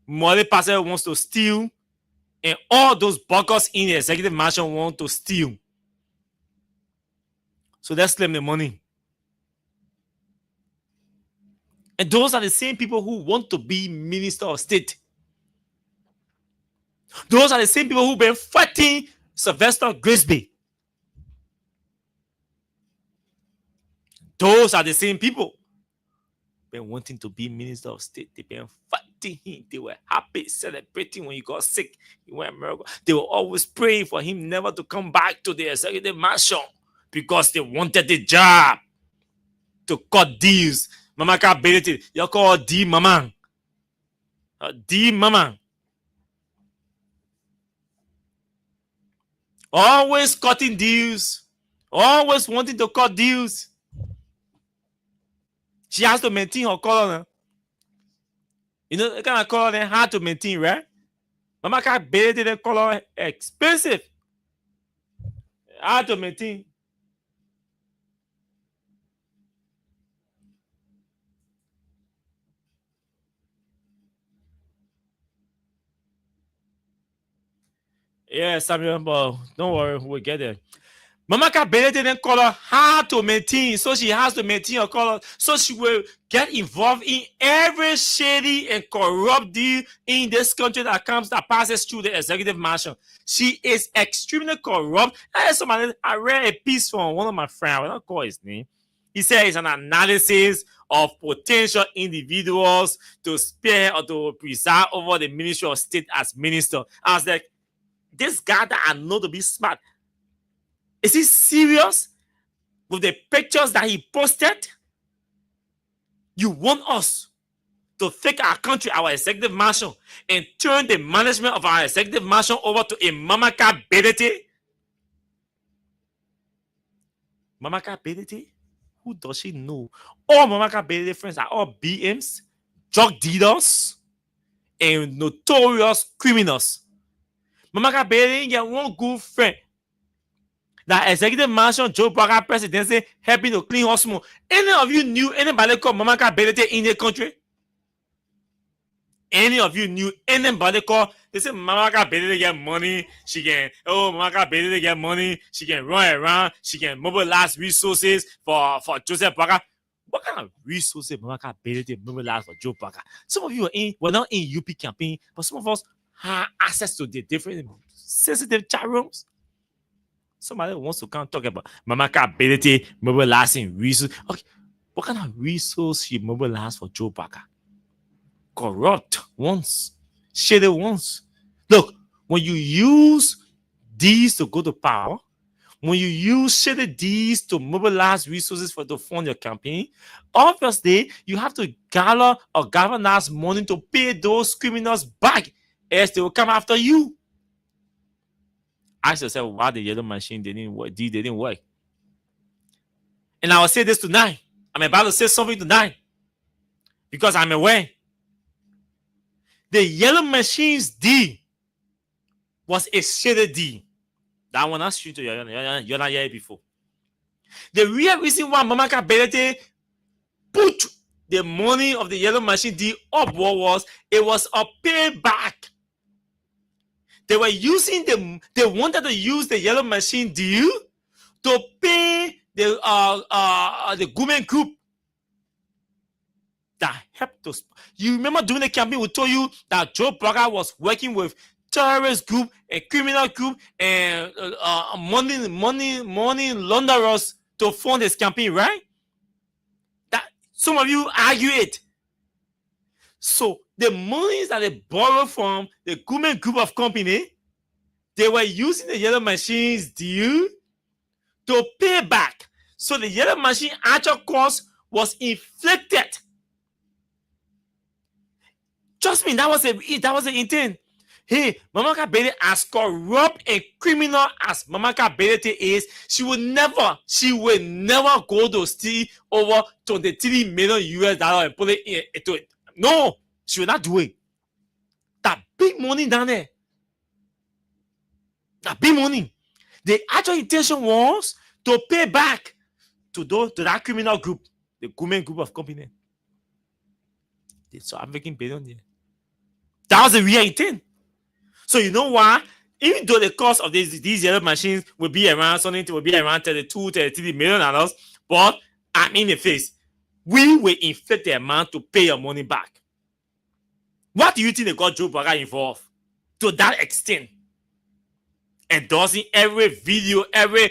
Speaker 6: Mole Passer wants to steal. And all those buggers in the executive mansion want to steal. So let's claim the money. And those are the same people who want to be minister of state. Those are the same people who've been fighting Sylvester Grisby. Those are the same people been wanting to be minister of state. They've been fighting him. They were happy, celebrating when he got sick. He went to America. They were always praying for him never to come back to the executive mansion because they wanted the job to cut deals. Mama can't beat it. You call D Mama. D Mama. Always cutting deals. Always wanting to cut deals. She has to maintain her color. You know, the kind of color they hard to maintain, right? Mama can't beat the color expensive. Hard to maintain. Yeah, Samuel, but don't worry, we'll get there. Mama Kabele didn't color hard to maintain, so she has to maintain her color, so she will get involved in every shady and corrupt deal in this country that passes through the executive mansion. She is extremely corrupt. I read a piece from one of my friends. I don't call his name. He said it's an analysis of potential individuals to spare or to preside over the Ministry of State as minister. I was like, this guy that I know to be smart, is he serious with the pictures that he posted? You want us to take our country, our executive mansion, and turn the management of our executive mansion over to a Mamaka Bedete? Mamaka Bedete? Who does she know? All Mamaka Bedete friends are all BMs, drug dealers, and notorious criminals. Mamaka Bedete get one good friend. That executive mansion, Joe Biden presidency, helping to clean hospital. Any of you knew anybody called Mamaka Bedete in the country? Any of you knew anybody called? They say Mamaka Bedete get money. She can, Mamaka Bedete get money. She can run around. She can mobilize resources for Joseph Baka. What kind of resources Mamaka Bedete mobilize for Joe Baka? Some of you were not in UP campaign, but some of us have access to the different sensitive chat rooms. Somebody wants to come talk about Mamaka Bedete mobilizing resources. Okay, what kind of resource she mobilized for Joe Baka? Corrupt ones, shady ones. Look, when you use these to go to power, when you use shady deeds to mobilize resources to fund your campaign, obviously you have to gather or galvanize money to pay those criminals back, else they will come after you. Ask yourself why the yellow machine didn't work. And I will say this tonight. I'm about to say something tonight because I'm aware. The yellow machine's D was a shaded D. That one I shoot to you. You're not here before. The real reason why Mamaka Bedete put the money of the yellow machine D up was it was a payback. They were using they wanted to use the yellow machine deal to pay the Gumen group that helped us. You remember during the campaign, we told you that Joe Biden was working with terrorist group and criminal group and money launderers to fund his campaign, right? That some of you argue it. So the monies that they borrowed from the Gumen group of company, they were using the yellow machines deal to pay back. So the yellow machine actual cost was inflicted. Trust me, that was the intent. Hey, Mamaka Bedete, as corrupt and criminal as Mamaka Bedete is, she will never go to steal over $23 million and put it into it. No, she will not do it. That big money down there. That big money. The actual intention was to pay back to that criminal group, the Gumen group of company. They saw African billionaire. That was the real intent. So you know why? Even though the cost of these yellow machines will be around $32, $33 million, but I'm in the face. we will inflate the amount to pay your money back. What do you think they got Joe Bugger involved? To that extent. Endorsing every video, every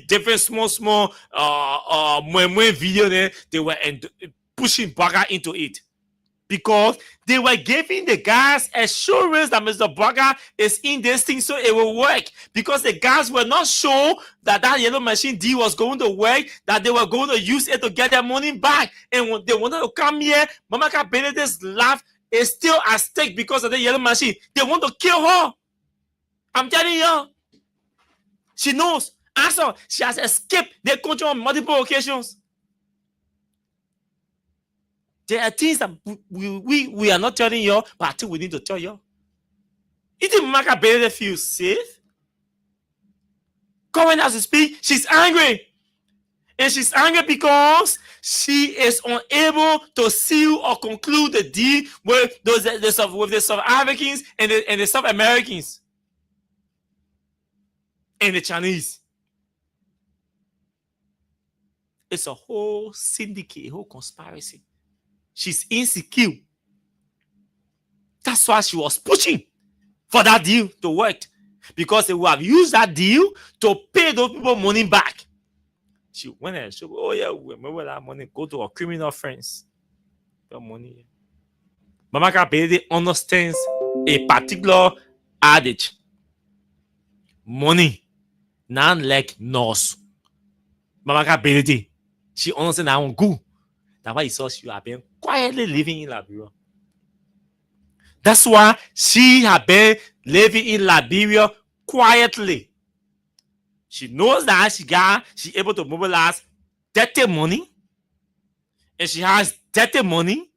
Speaker 6: different small video there, they were pushing Bugger into it. Because they were giving the guys assurance that Mr. Bugger is in this thing so it will work. Because the guys were not sure that yellow machine deal was going to work, that they were going to use it to get their money back. And when they wanted to come here, Mamaka Benedict's life is still at stake because of the yellow machine. They want to kill her. I'm telling you. She knows. Also, she has escaped their country on multiple occasions. There are things that we are not telling you, but I think we need to tell you. It didn't make her better feel safe. Currently, as we speak, she's angry. And she's angry because she is unable to seal or conclude the deal with the South Africans and the South Americans and the Chinese. It's a whole syndicate, a whole conspiracy. She's insecure. That's why she was pushing for that deal to work. Because they would have used that deal to pay those people money back. She went and said, oh yeah, remember that money, go to our criminal friends. Your money. Mamaka Benedict understands a particular adage. Money, none like nose. Mamaka Benedict, she understands that one good. That's why he saw she had been quietly living in Liberia. That's why she had been living in Liberia quietly. She knows that she's able to mobilize dirty money. And she has dirty money.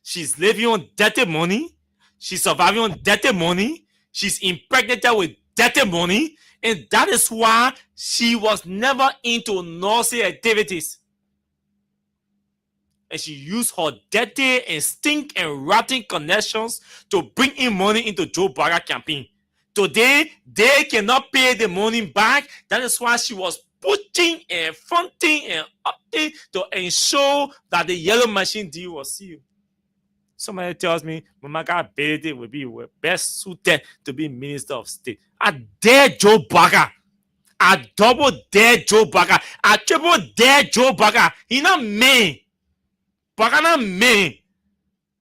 Speaker 6: She's living on dirty money. She's surviving on dirty money. She's impregnated with dirty money. And that is why she was never into nasty activities. And she used her dirty and stink and rotten connections to bring in money into Joe Bugger campaign. Today, they cannot pay the money back. That is why she was pushing and fronting and updating to ensure that the yellow machine deal was sealed. Somebody tells me Mamaka Benedict will be best suited to be Minister of State. I dare Joe Bugger. I double dare Joe Bugger. I triple dare Joe Bugger. He not me. Bugger not me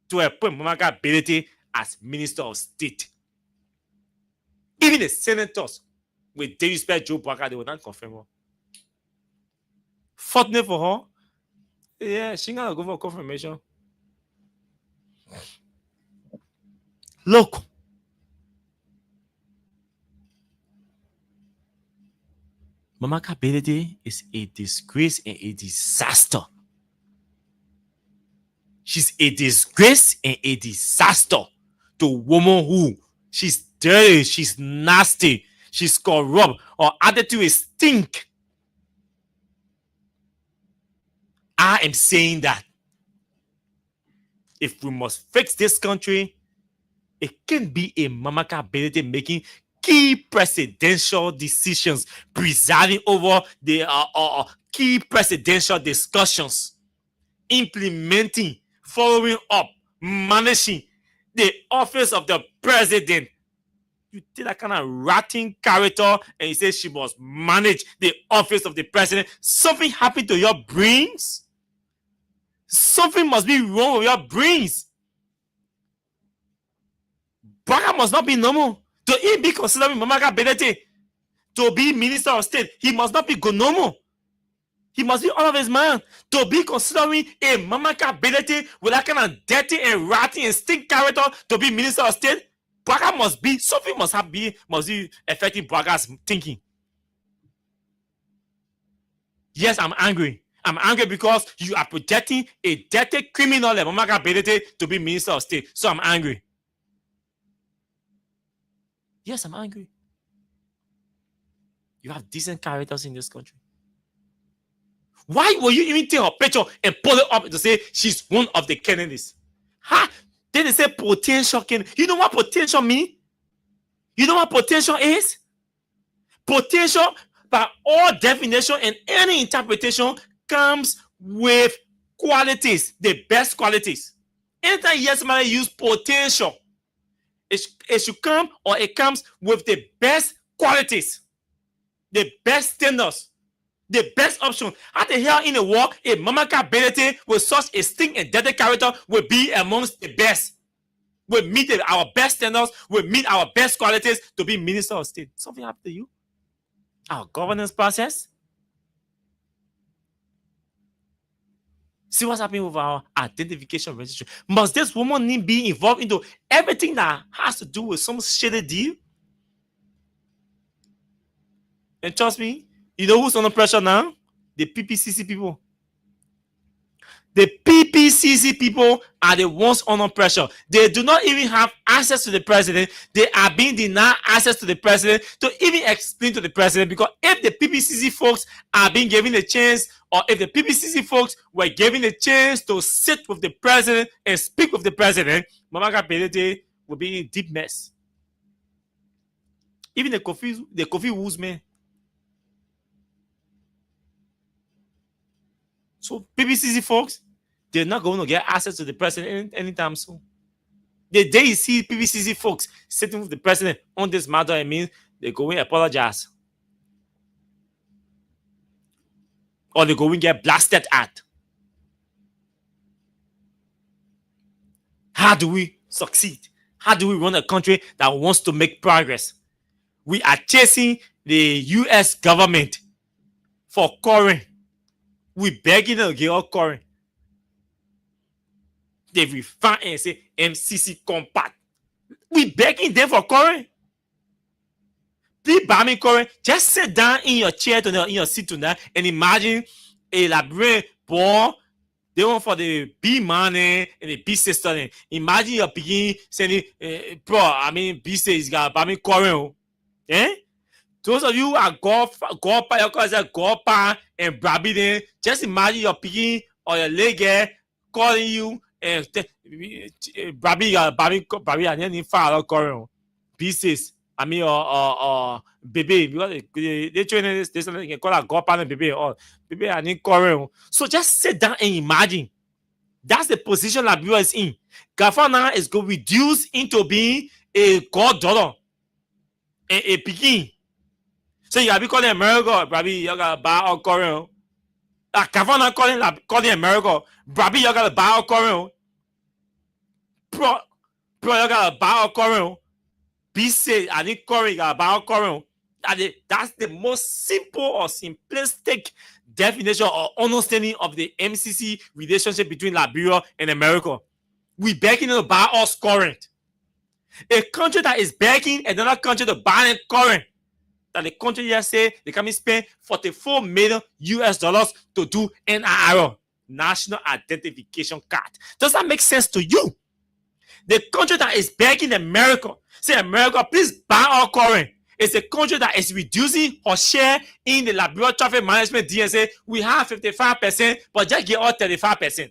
Speaker 6: to appoint Mamaka Benedict as Minister of State. Even the senators, with due respect Joe Bugger, they will not confirm her. Fortunate for her, yeah, she gonna go for confirmation. Look, Mamaka Benedict is a disgrace and a disaster. She's a disgrace and a disaster to a woman who she's dirty, she's nasty, she's corrupt, her attitude is stink. I am saying that if we must fix this country, it can be a Mamaka Benedict making key presidential decisions, presiding over the key presidential discussions, implementing, following up, managing the office of the president. You take that kind of ratting character and you say she must manage the office of the president. Something happened to your brains? Something must be wrong with your brains. Bugger must not be normal. To even be considered Mamaka Benedict to be Minister of State, he must not be normal. He must be all of his mind to be considering a Mamaka Benedict with that kind of dirty and ratty and stink character to be Minister of State. Bugger must be, something must be affecting Bugger's thinking. Yes, I'm angry. I'm angry because you are projecting a dirty criminal like Mamaka Benedict to be Minister of State. So I'm angry. Yes, I'm angry. You have decent characters in this country. Why will you even take her picture and pull it up to say she's one of the Kennedys? Ha! Then they say potential Kennedy. You know what potential means? You know what potential is? Potential, by all definition and any interpretation, comes with qualities, the best qualities. Anytime you hear somebody use potential, it should come or it comes with the best qualities, the best standards, the best option. How the hell in the world a Mamaka ability with such a stink and deadly character will be amongst the best? Will meet our best standards, will meet our best qualities to be minister of state. Something happened to you? Our governance process? See what's happening with our identification registry. Must this woman need be involved into everything that has to do with some shitty deal? And trust me, you know who's under pressure now? The PPCC people. The PPCC people are the ones under pressure. They do not even have access to the president. They are being denied access to the president to even explain to the president, because if the PPCC folks are being given a chance, or if the PPCC folks were given a chance to sit with the president and speak with the president, Mamaka Belete will be in deep mess. Even the Kofi Woods man. So PPCC folks, they're not going to get access to the president anytime soon. The day you see PPCC folks sitting with the president on this matter, it means they're going to apologize. Or they're going to get blasted at. How do we succeed? How do we run a country that wants to make progress? We are chasing the US government for current. We begging them to get all current. They refine and say MCC compact. We begging them for current. Please buy me current. Just sit down in your chair tonight, in your seat tonight, and imagine a Liberian boy. They want for the B money and the B sister. Imagine you're beginning saying, B says he's got buy me current. Eh? Those of you who are Gopa, your cousin Gopa and Brabby, just imagine your picking or your leg calling you and Brabby, and then in far calling pieces. Or baby, because they train this, they can call her Gopa and baby or baby and in calling. So just sit down and imagine. That's the position Liberia is in. Gafana is going to reduce into being a goddaughter, a picking. So you gotta be calling America, Brabby, you gotta buy all Korean. Kavana calling America, Brabby, you gotta buy all Korean. Pro, you gotta buy all Korean. BC, I need Korean, you gotta buy all Korean. That's the most simple or simplistic definition or understanding of the MCC relationship between Liberia and America. We begging to buy us current. A country that is begging another country to buy them current. That the country just say they can spend $44 million to do NIR, National Identification Card. Does that make sense to you? The country that is begging America, say America, please buy our current. It's a country that is reducing her share in the Liberia Traffic Management DSA. We have 55%, but just get all 35%.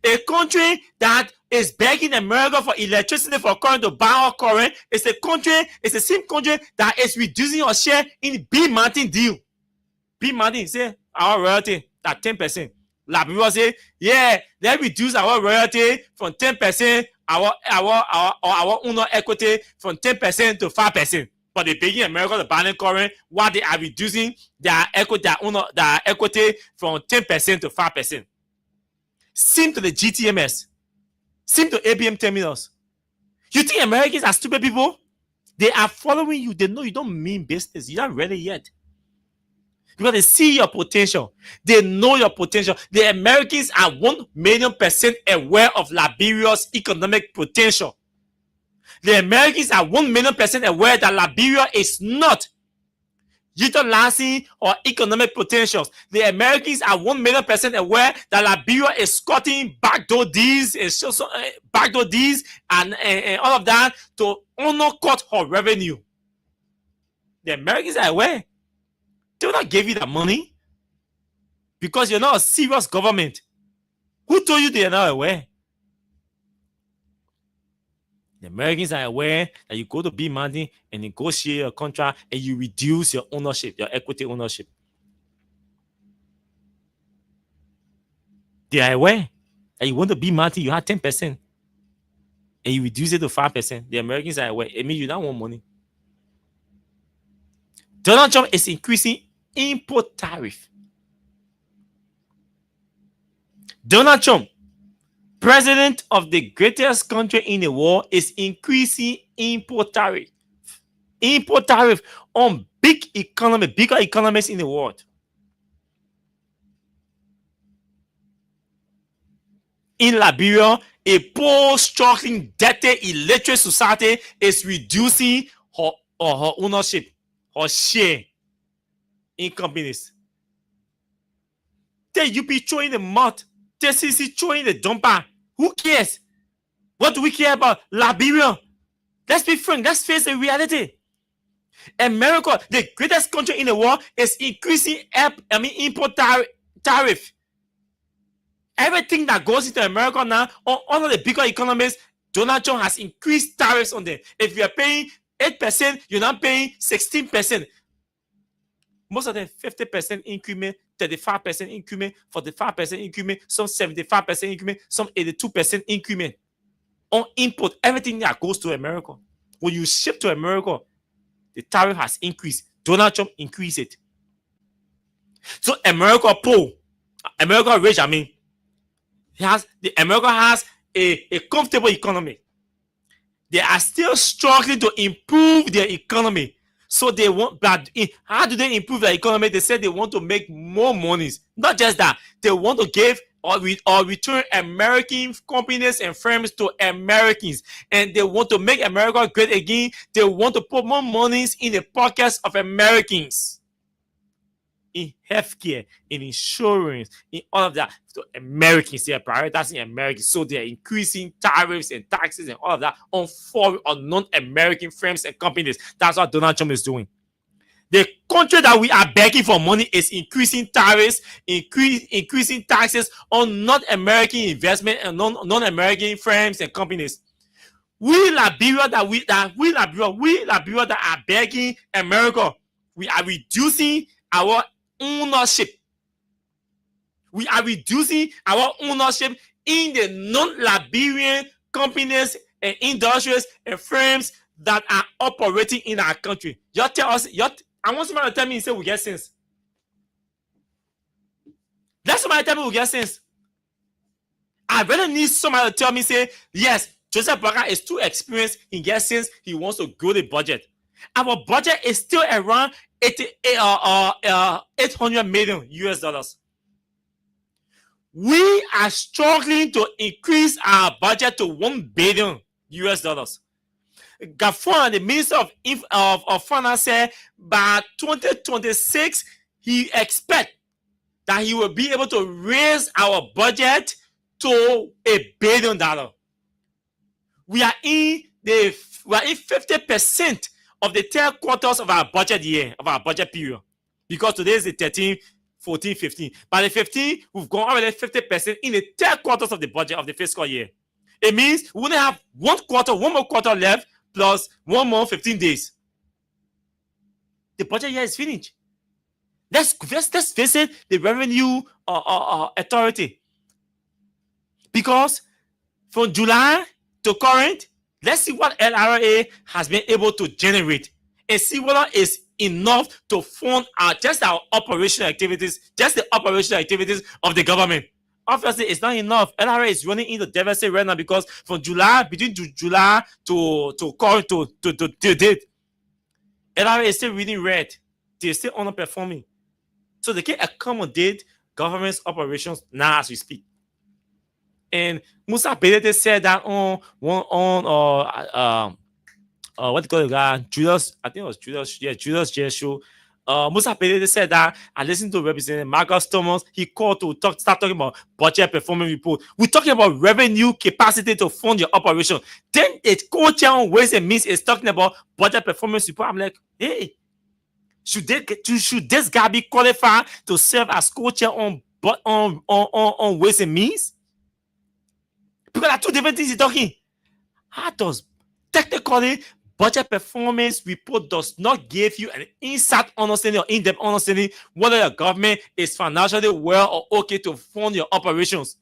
Speaker 6: A country that is begging America for electricity for current to buy our current is the same country that is reducing our share in the B Mountain deal. B Mountain say our royalty at 10%. Liberia say, yeah, let's reduce our royalty from 10%, our owner equity from 10% to 5%. But they're begging America to buy the current while they are reducing their equity from 10% to 5%. Same to the GTMS. Same to ABM terminals. You think Americans are stupid people? They are following you. They know you don't mean business. You're not ready yet. Because they see your potential. They know your potential. The Americans are 1,000,000% aware of Liberia's economic potential. The Americans are 1,000,000% aware that Liberia is not utilizing or economic potentials. The Americans are 1,000,000% aware that Liberia is cutting backdoor deals and all of that to undercut her revenue. The Americans are aware. They will not give you the money because you're not a serious government. Who told you they are not aware? The Americans are aware that you go to B Mountain and negotiate a contract and you reduce your ownership, your equity ownership. They are aware that you want to be multi, you have 10%. And you reduce it to 5%. The Americans are aware. It means you don't want money. Donald Trump is increasing import tariff. Donald Trump, president of the greatest country in the world, is increasing import tariff. Import tariff on bigger economies in the world. In Liberia, a poor, struggling, debtor, illiterate society is reducing her ownership, her share in companies. The UP throwing the mud, the CC throwing the dumper. Who cares? What do we care about? Liberia. Let's be frank. Let's face the reality. America, the greatest country in the world, is increasing import tariff. Everything that goes into America now, on all of the bigger economies, Donald Trump has increased tariffs on them. If you are paying 8%, you're not paying 16%. Most of them 50% increment, 35% increment, 45% increment, some 75% increment, some 82% increment on import. Everything that goes to America. When you ship to America, the tariff has increased. Donald Trump increased it. So America rich, America has a comfortable economy. They are still struggling to improve their economy. So they want, but how do they improve their economy? They said they want to make more monies. Not just that, they want to give or return American companies and firms to Americans. And they want to make America great again. They want to put more monies in the pockets of Americans. In healthcare, in insurance, in all of that. So Americans, they are prioritizing Americans. So they are increasing tariffs and taxes and all of that on foreign or non-American firms and companies. That's what Donald Trump is doing. The country that we are begging for money is increasing tariffs, increasing taxes on non-American investment and non-American firms and companies. We Liberia that are begging America, we are reducing our ownership. We are reducing our ownership in the non-Liberian companies and industries and firms that are operating in our country. You tell us, I want somebody to tell me and say we get sense. Let somebody tell me we get sense. I really need somebody to tell me, say, yes, Joseph Boakai is too experienced, he gets sense, he wants to grow the budget. Our budget is still around 800 million US dollars. We are struggling to increase our budget to 1 billion US dollars. Gafon, the Minister of Finance, said by 2026, he expects that he will be able to raise our budget to $1 billion. We are in 50% of the 3rd quarters of our budget year, of our budget period. Because today is the 13th, 14, 15. By the 15th, we've gone already 50% in the 3rd quarters of the budget of the fiscal year. It means we only have one more quarter left, plus 1 more 15 days. The budget year is finished. Let's visit the revenue authority. Because from July to current, let's see what LRA has been able to generate and see whether it's enough to fund our operational activities, just the operational activities of the government. Obviously, it's not enough. LRA is running into deficit right now because from between July to date, LRA is still reading red. They're still underperforming. So they can accommodate government's operations now as we speak. And Musa Bedete said that on what do you call the guy? Julius, I think it was Julius. Yeah, Julius J show. Musa Bedete said that I listened to Representative Marcus Thomas. He called to start talking about budget performance report. We're talking about revenue capacity to fund your operation. Then the co-chair on Ways and Means is talking about budget performance report. I'm like, hey, should this guy be qualified to serve as co-chair on Ways and Means? Because there are two different things he's talking. How does technically budget performance report does not give you an inside understanding or in-depth understanding whether your government is financially well or okay to fund your operations.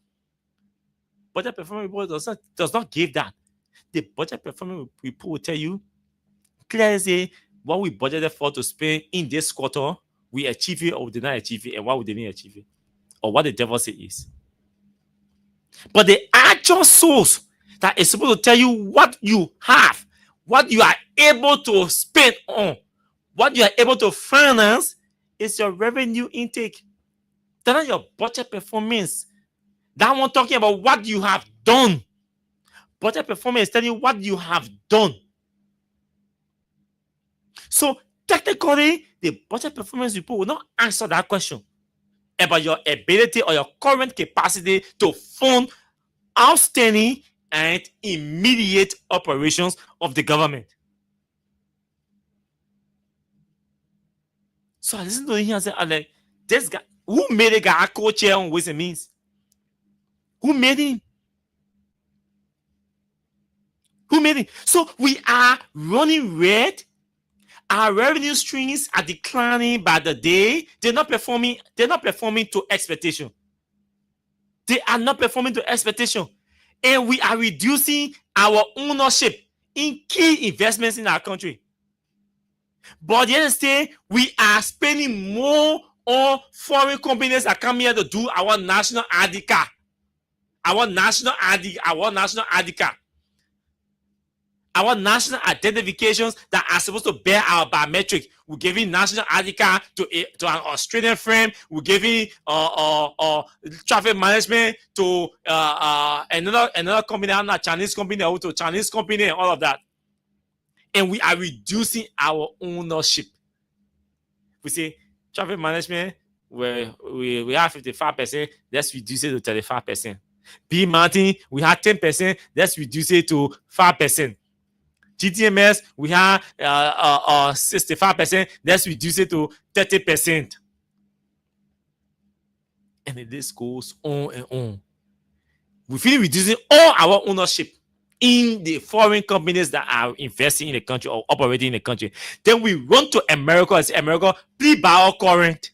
Speaker 6: budget performance report does not give that. The budget performance report will tell you clearly say what we budgeted for to spend in this quarter, we achieve it or we did not achieve it, and why we didn't achieve it, or what the deficit is. But the actual source that is supposed to tell you what you have, what you are able to spend on, what you are able to finance is your revenue intake. That's not your budget performance. That one talking about what you have done. Budget performance is telling you what you have done. So technically, the budget performance report will not answer that question about your ability or your current capacity to fund outstanding and immediate operations of the government. So I listen to him and say, like, this guy, who made a guy co-chair on Ways and Means? Who made him? Who made it? So we are running red. Our revenue streams are declining by the day. They're not performing to expectation. They are not performing to expectation. And we are reducing our ownership in key investments in our country. But the other day, we are spending more on foreign companies that come here to do our national ID card. Our national identifications that are supposed to bear our biometric. We're giving national ID card to an Australian firm. We're giving traffic management to another company, a Chinese company, or to a Chinese company, and all of that. And we are reducing our ownership. We say traffic management, where we have 55%, let's reduce it to 35%. B Martin, we have 10%, let's reduce it to 5%. GTMS, we have 65%, let's reduce it to 30%. And the list goes on and on. We finish reducing all our ownership in the foreign companies that are investing in the country or operating in the country. Then we run to America and say, America, please buy our current.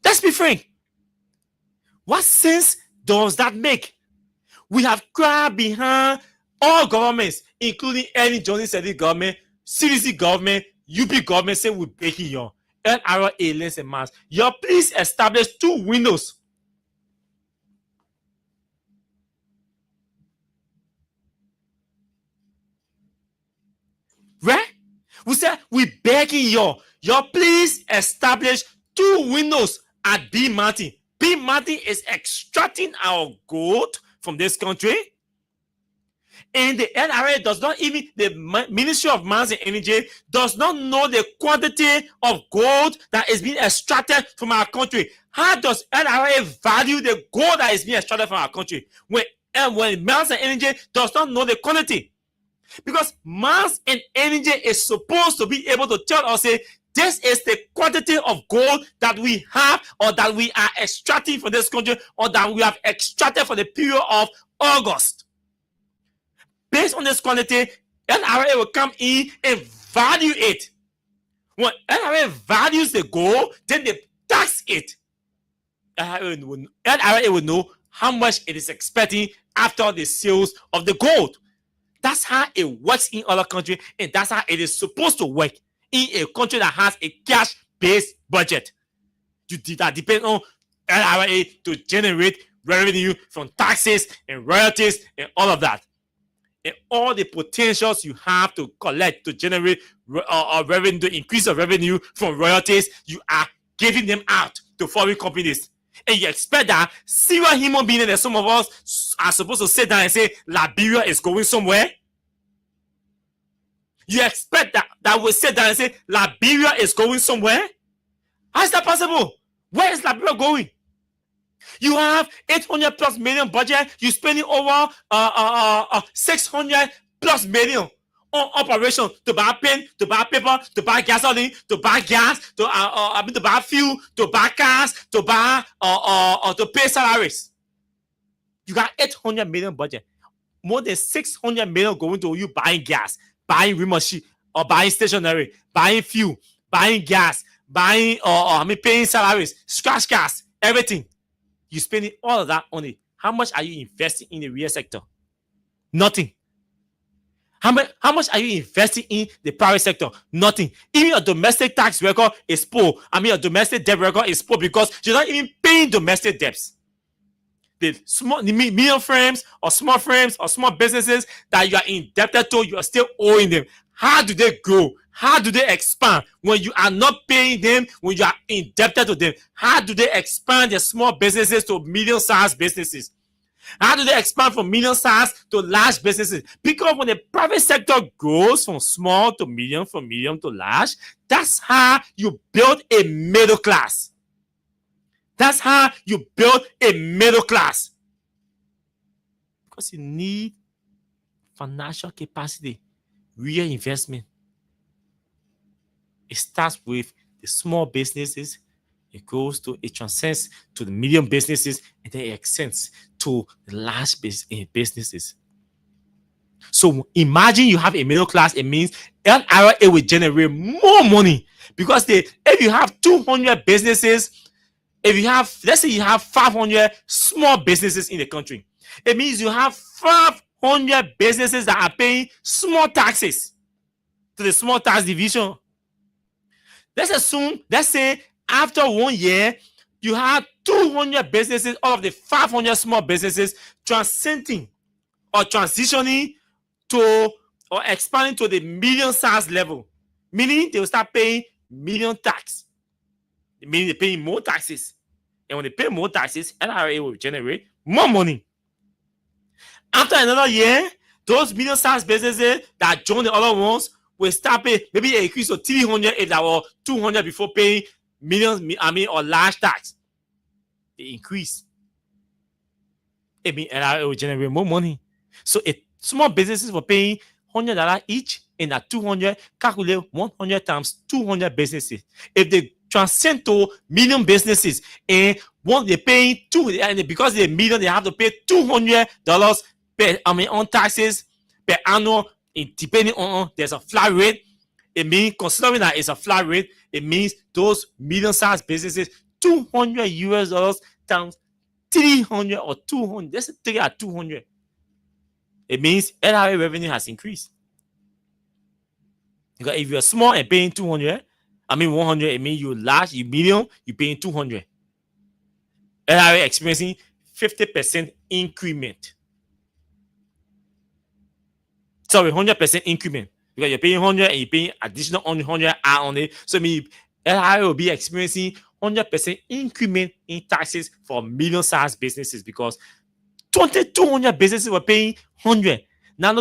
Speaker 6: Let's be frank. What sense does that make? We have cried behind all governments, including any Johnny Sedi government, CDC government, UP government, say we're breaking your NRA aliens and mass. You please establish 2 windows. Right? We said we're begging you please establish 2 windows at B Martin. B Martin is extracting our gold from this country. And the NRA does not even, the Ministry of Mines and Energy does not know the quantity of gold that is being extracted from our country. How does NRA value the gold that is being extracted from our country when Mines and Energy does not know the quantity? Because Mines and Energy is supposed to be able to tell us, say, this is the quantity of gold that we have or that we are extracting from this country or that we have extracted for the period of August. Based on this quantity, NRA will come in and value it. When NRA values the gold, then they tax it. NRA will know how much it is expecting after the sales of the gold. That's how it works in other countries, and that's how it is supposed to work in a country that has a cash-based budget. That depends on NRA to generate revenue from taxes and royalties and all of that. And all the potentials you have to collect to generate revenue, to increase your revenue from royalties, you are giving them out to foreign companies. And you expect that serious human beings that some of us are supposed to sit down and say Liberia is going somewhere? You expect that we sit down and say Liberia is going somewhere? How is that possible? Where is Liberia going? You have 800 plus million budget. You're spending over 600 plus million on operation to buy pen, to buy paper, to buy gasoline, to buy gas, to buy fuel, to buy cars, to buy to pay salaries. You got 800 million budget. More than 600 million going to you buying gas, buying real machine, or buying stationery, buying fuel, buying gas, buying paying salaries, scratch gas, everything. You spending all of that on the How much are you investing in the real sector? Nothing. How much are you investing in the private sector? Nothing. Even your domestic tax record is poor. Your domestic debt record is poor because you're not even paying domestic debts. The medium frames or small businesses that you are indebted to, you are still owing them. How do they grow? How do they expand when you are not paying them, when you are indebted to them? How do they expand their small businesses to medium-sized businesses? How do they expand from medium-sized to large businesses? Because when the private sector grows from small to medium, from medium to large, that's how you build a middle class. That's how you build a middle class. Because you need financial capacity, real investment. It starts with the small businesses, it transcends to the medium businesses, and then it extends to the large businesses. So imagine you have a middle class, it means LRA will generate more money because if you have 200 businesses, let's say you have 500 small businesses in the country, it means you have 500 businesses that are paying small taxes to the small tax division. Let's say after 1 year, you have 200 businesses out of the 500 small businesses transitioning to or expanding to the medium size level, meaning they will start paying million tax. Meaning they're paying more taxes. And when they pay more taxes, LRA will generate more money. After another year, those medium-sized businesses that join the other ones will start paying maybe an increase of 300 if there were 200 before paying or large tax. They increase. It means LRA will generate more money. So if small businesses were paying $100 each, and at 200, calculate 100 times 200 businesses. If they transcend to million businesses and they're paying and because they're million, they have to pay $200 on taxes per annum. Depending on there's a flat rate. It means considering that it's a flat rate, it means those medium-sized businesses $200 times 300 or 200. Let's take it at 200. It means LRA revenue has increased. Because if you're small and paying 100, it means you're large, you medium, you're paying 200. LRA experiencing 50% increment. Sorry, 100% increment. Because you're paying 100 and you're paying additional 100 on it. So LRA will be experiencing 100% increment in taxes for medium-sized businesses because 200 businesses were paying 100. Now,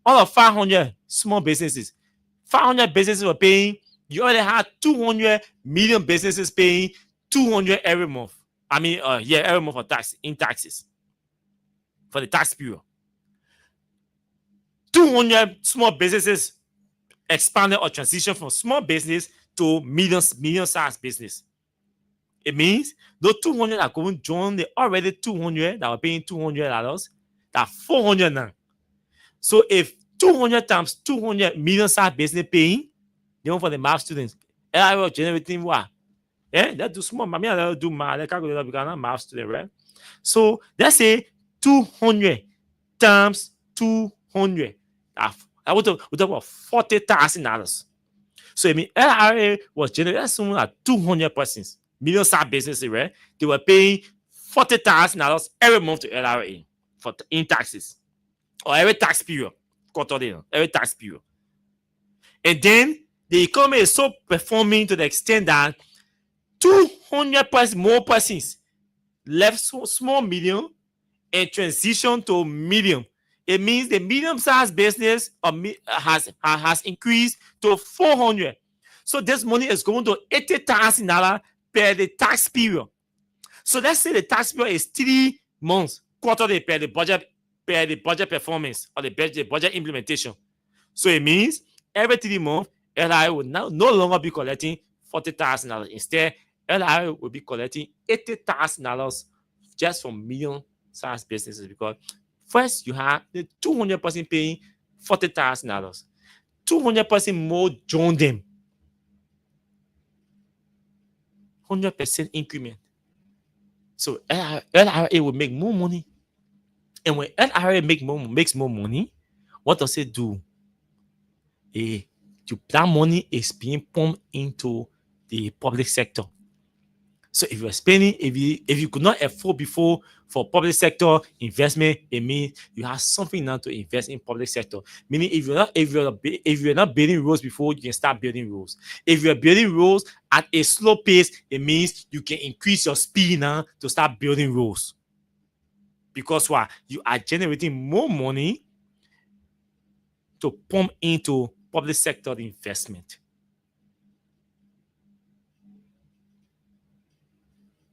Speaker 6: all of 500 small businesses, 500 businesses were paying. You already had 200 million businesses paying 200 every month. Every month for taxes for the tax period. 200 small businesses expanded or transitioned from small business to medium-sized business. It means those 200 are going to join the already 200 that were paying $200. That 400 now. So if 200 times 200 medium-sized business paying, for the math students, I was generating what? Yeah, that do small. I don't do math. I calculate because I'm not math student, right? So let's say 200 times 200. I would talk about $40,000. So I mean, LRA was generating someone at 200 persons, medium-sized businesses, right? They were paying $40,000 every month to LRA in taxes, or every tax period, every tax period. And then the economy is so performing to the extent that 200 more persons left small medium and transition to medium. It means the medium-sized business has increased to 400. So this money is going to $80,000 per the tax period. So let's say the tax period is 3 months, quarterly per the budget performance or the budget implementation. So it means every 3 months, LRA will now no longer be collecting $40,000. Instead, LRA will be collecting $80,000 just from medium-sized businesses because first you have the 200 person paying $40,000. 200 person more join them. 100% increment. So LRA will make more money And when NRA makes more money, what does it do? That money is being pumped into the public sector. So if you're spending, if you could not afford before for public sector investment, it means you have something now to invest in public sector. Meaning, if you're not building roads before, you can start building roads. If you're building roads at a slow pace, it means you can increase your speed now to start building roads. Because why? You are generating more money to pump into public sector investment.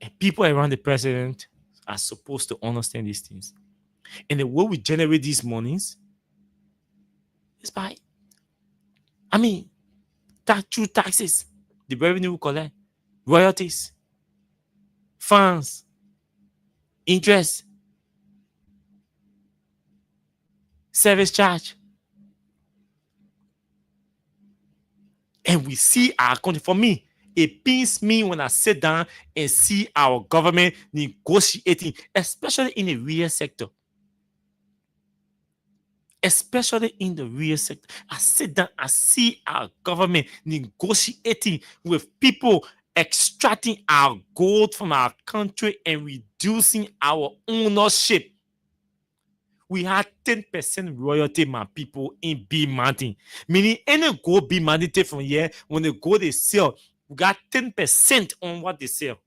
Speaker 6: And people around the president are supposed to understand these things. And the way we generate these monies is by, through taxes, the revenue we collect, royalties, funds, interest, service charge. And we see our country. For me, it pains me when I sit down and see our government negotiating, especially in the real sector. Especially in the real sector. I sit down, I see our government negotiating with people extracting our gold from our country and reducing our ownership. We had 10% royalty, my people, in B Mountain. Meaning, any gold B Mountain take from here, when the gold they sell, we got 10% on what they sell.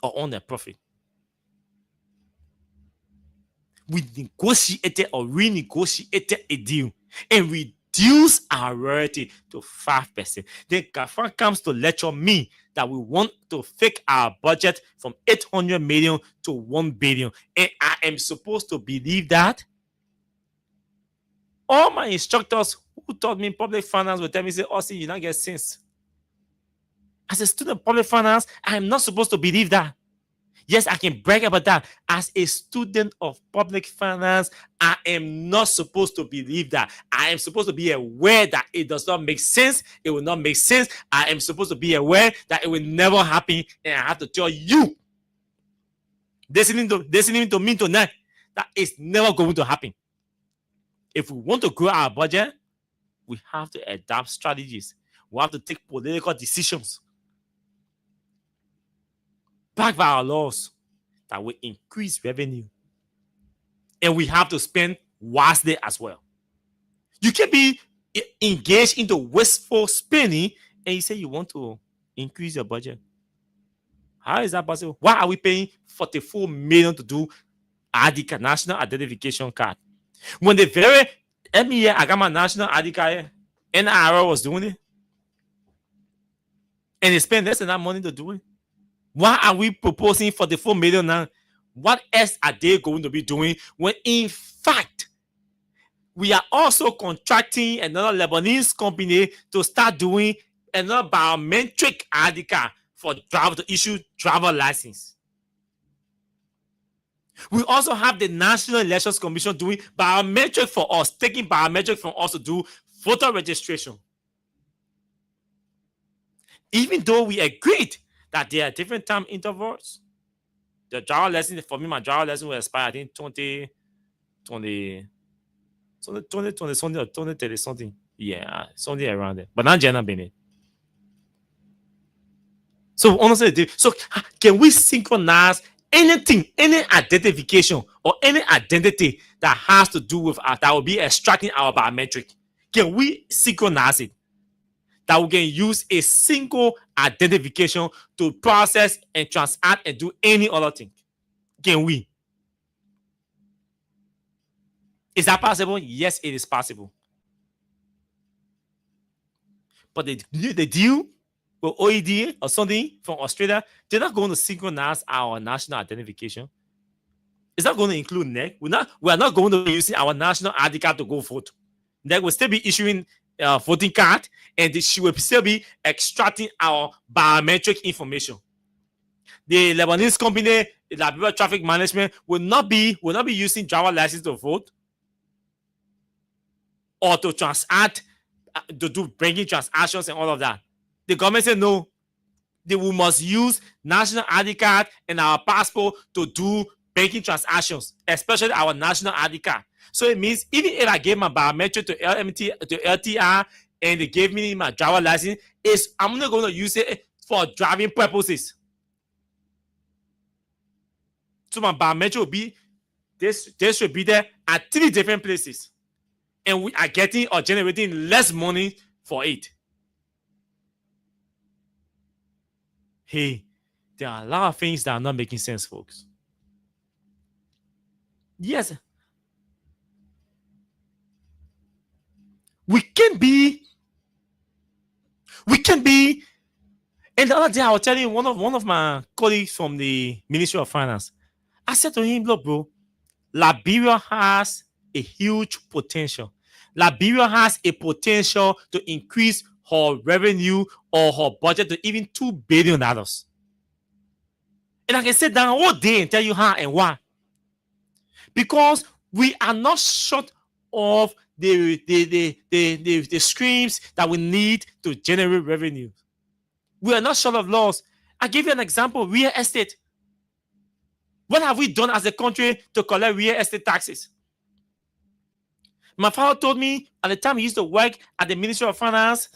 Speaker 6: Or on their profit. We negotiated or renegotiated a deal and reduce our royalty to 5%. Then Gafran comes to lecture me that we want to fake our budget from 800 million to 1 billion. And I am supposed to believe that? All my instructors who taught me public finance will tell me, say, oh, see, you don't get sense. As a student of public finance, I am not supposed to believe that. Yes, I can brag about that. As a student of public finance, I am not supposed to believe that. I am supposed to be aware that it does not make sense. It will not make sense. I am supposed to be aware that it will never happen. And I have to tell you, listening to me tonight, that it's never going to happen. If we want to grow our budget, we have to adapt strategies. We have to take political decisions backed by our laws that will increase revenue. And we have to spend wisely as well. You can be engaged into wasteful spending and you say you want to increase your budget. How is that possible? Why are we paying 44 million to do ADICA, National Identification Card? When the very year I got my national ID card, NRA was doing it. And they spend less than that money to do it. Why are we proposing 44 million now? What else are they going to be doing when in fact we are also contracting another Lebanese company to start doing another biometric ID card for driver to issue driver license? We also have the National Elections Commission doing biometric for us, taking biometric from us to do voter registration. Even though we agreed that there are different time intervals, the driver license, for me, my driver license will expire, I think, 2020 something or 2030 something. Yeah, something around there. But not Jenna Bennett. So honestly, so can we synchronize anything, any identification or any identity that has to do with us, that will be extracting our biometric? Can we synchronize it? That we can use a single identification to process and transact and do any other thing? Can we? Is that possible? Yes, it is possible. But the deal with OED or something from Australia, they're not going to synchronize our national identification. It's not going to include NEC. We are not going to be using our national ID card to go vote. NEC will still be issuing voting card, and she will still be extracting our biometric information. The Lebanese company, the Liberia Traffic Management, will not be using driver license to vote or to transact, to do banking transactions and all of that. The government said no. we must use national ID card and our passport to do banking transactions, especially our national ID card. So it means even if I gave my biometric to LTR and they gave me my driver license, I'm not going to use it for driving purposes. So my biometric will be this should be there at 3 different places, and we are getting or generating less money for it. Hey, there are a lot of things that are not making sense, folks. Yes, we can be. And the other day, I was telling one of my colleagues from the Ministry of Finance. I said to him, "Look, bro, Liberia has a huge potential. Liberia has a potential to increase her revenue or her budget to even $2 billion. And I can sit down all day and tell you how and why. Because we are not short of the streams that we need to generate revenue. We are not short of laws. I give you an example: real estate. What have we done as a country to collect real estate taxes? My father told me at the time he used to work at the Ministry of Finance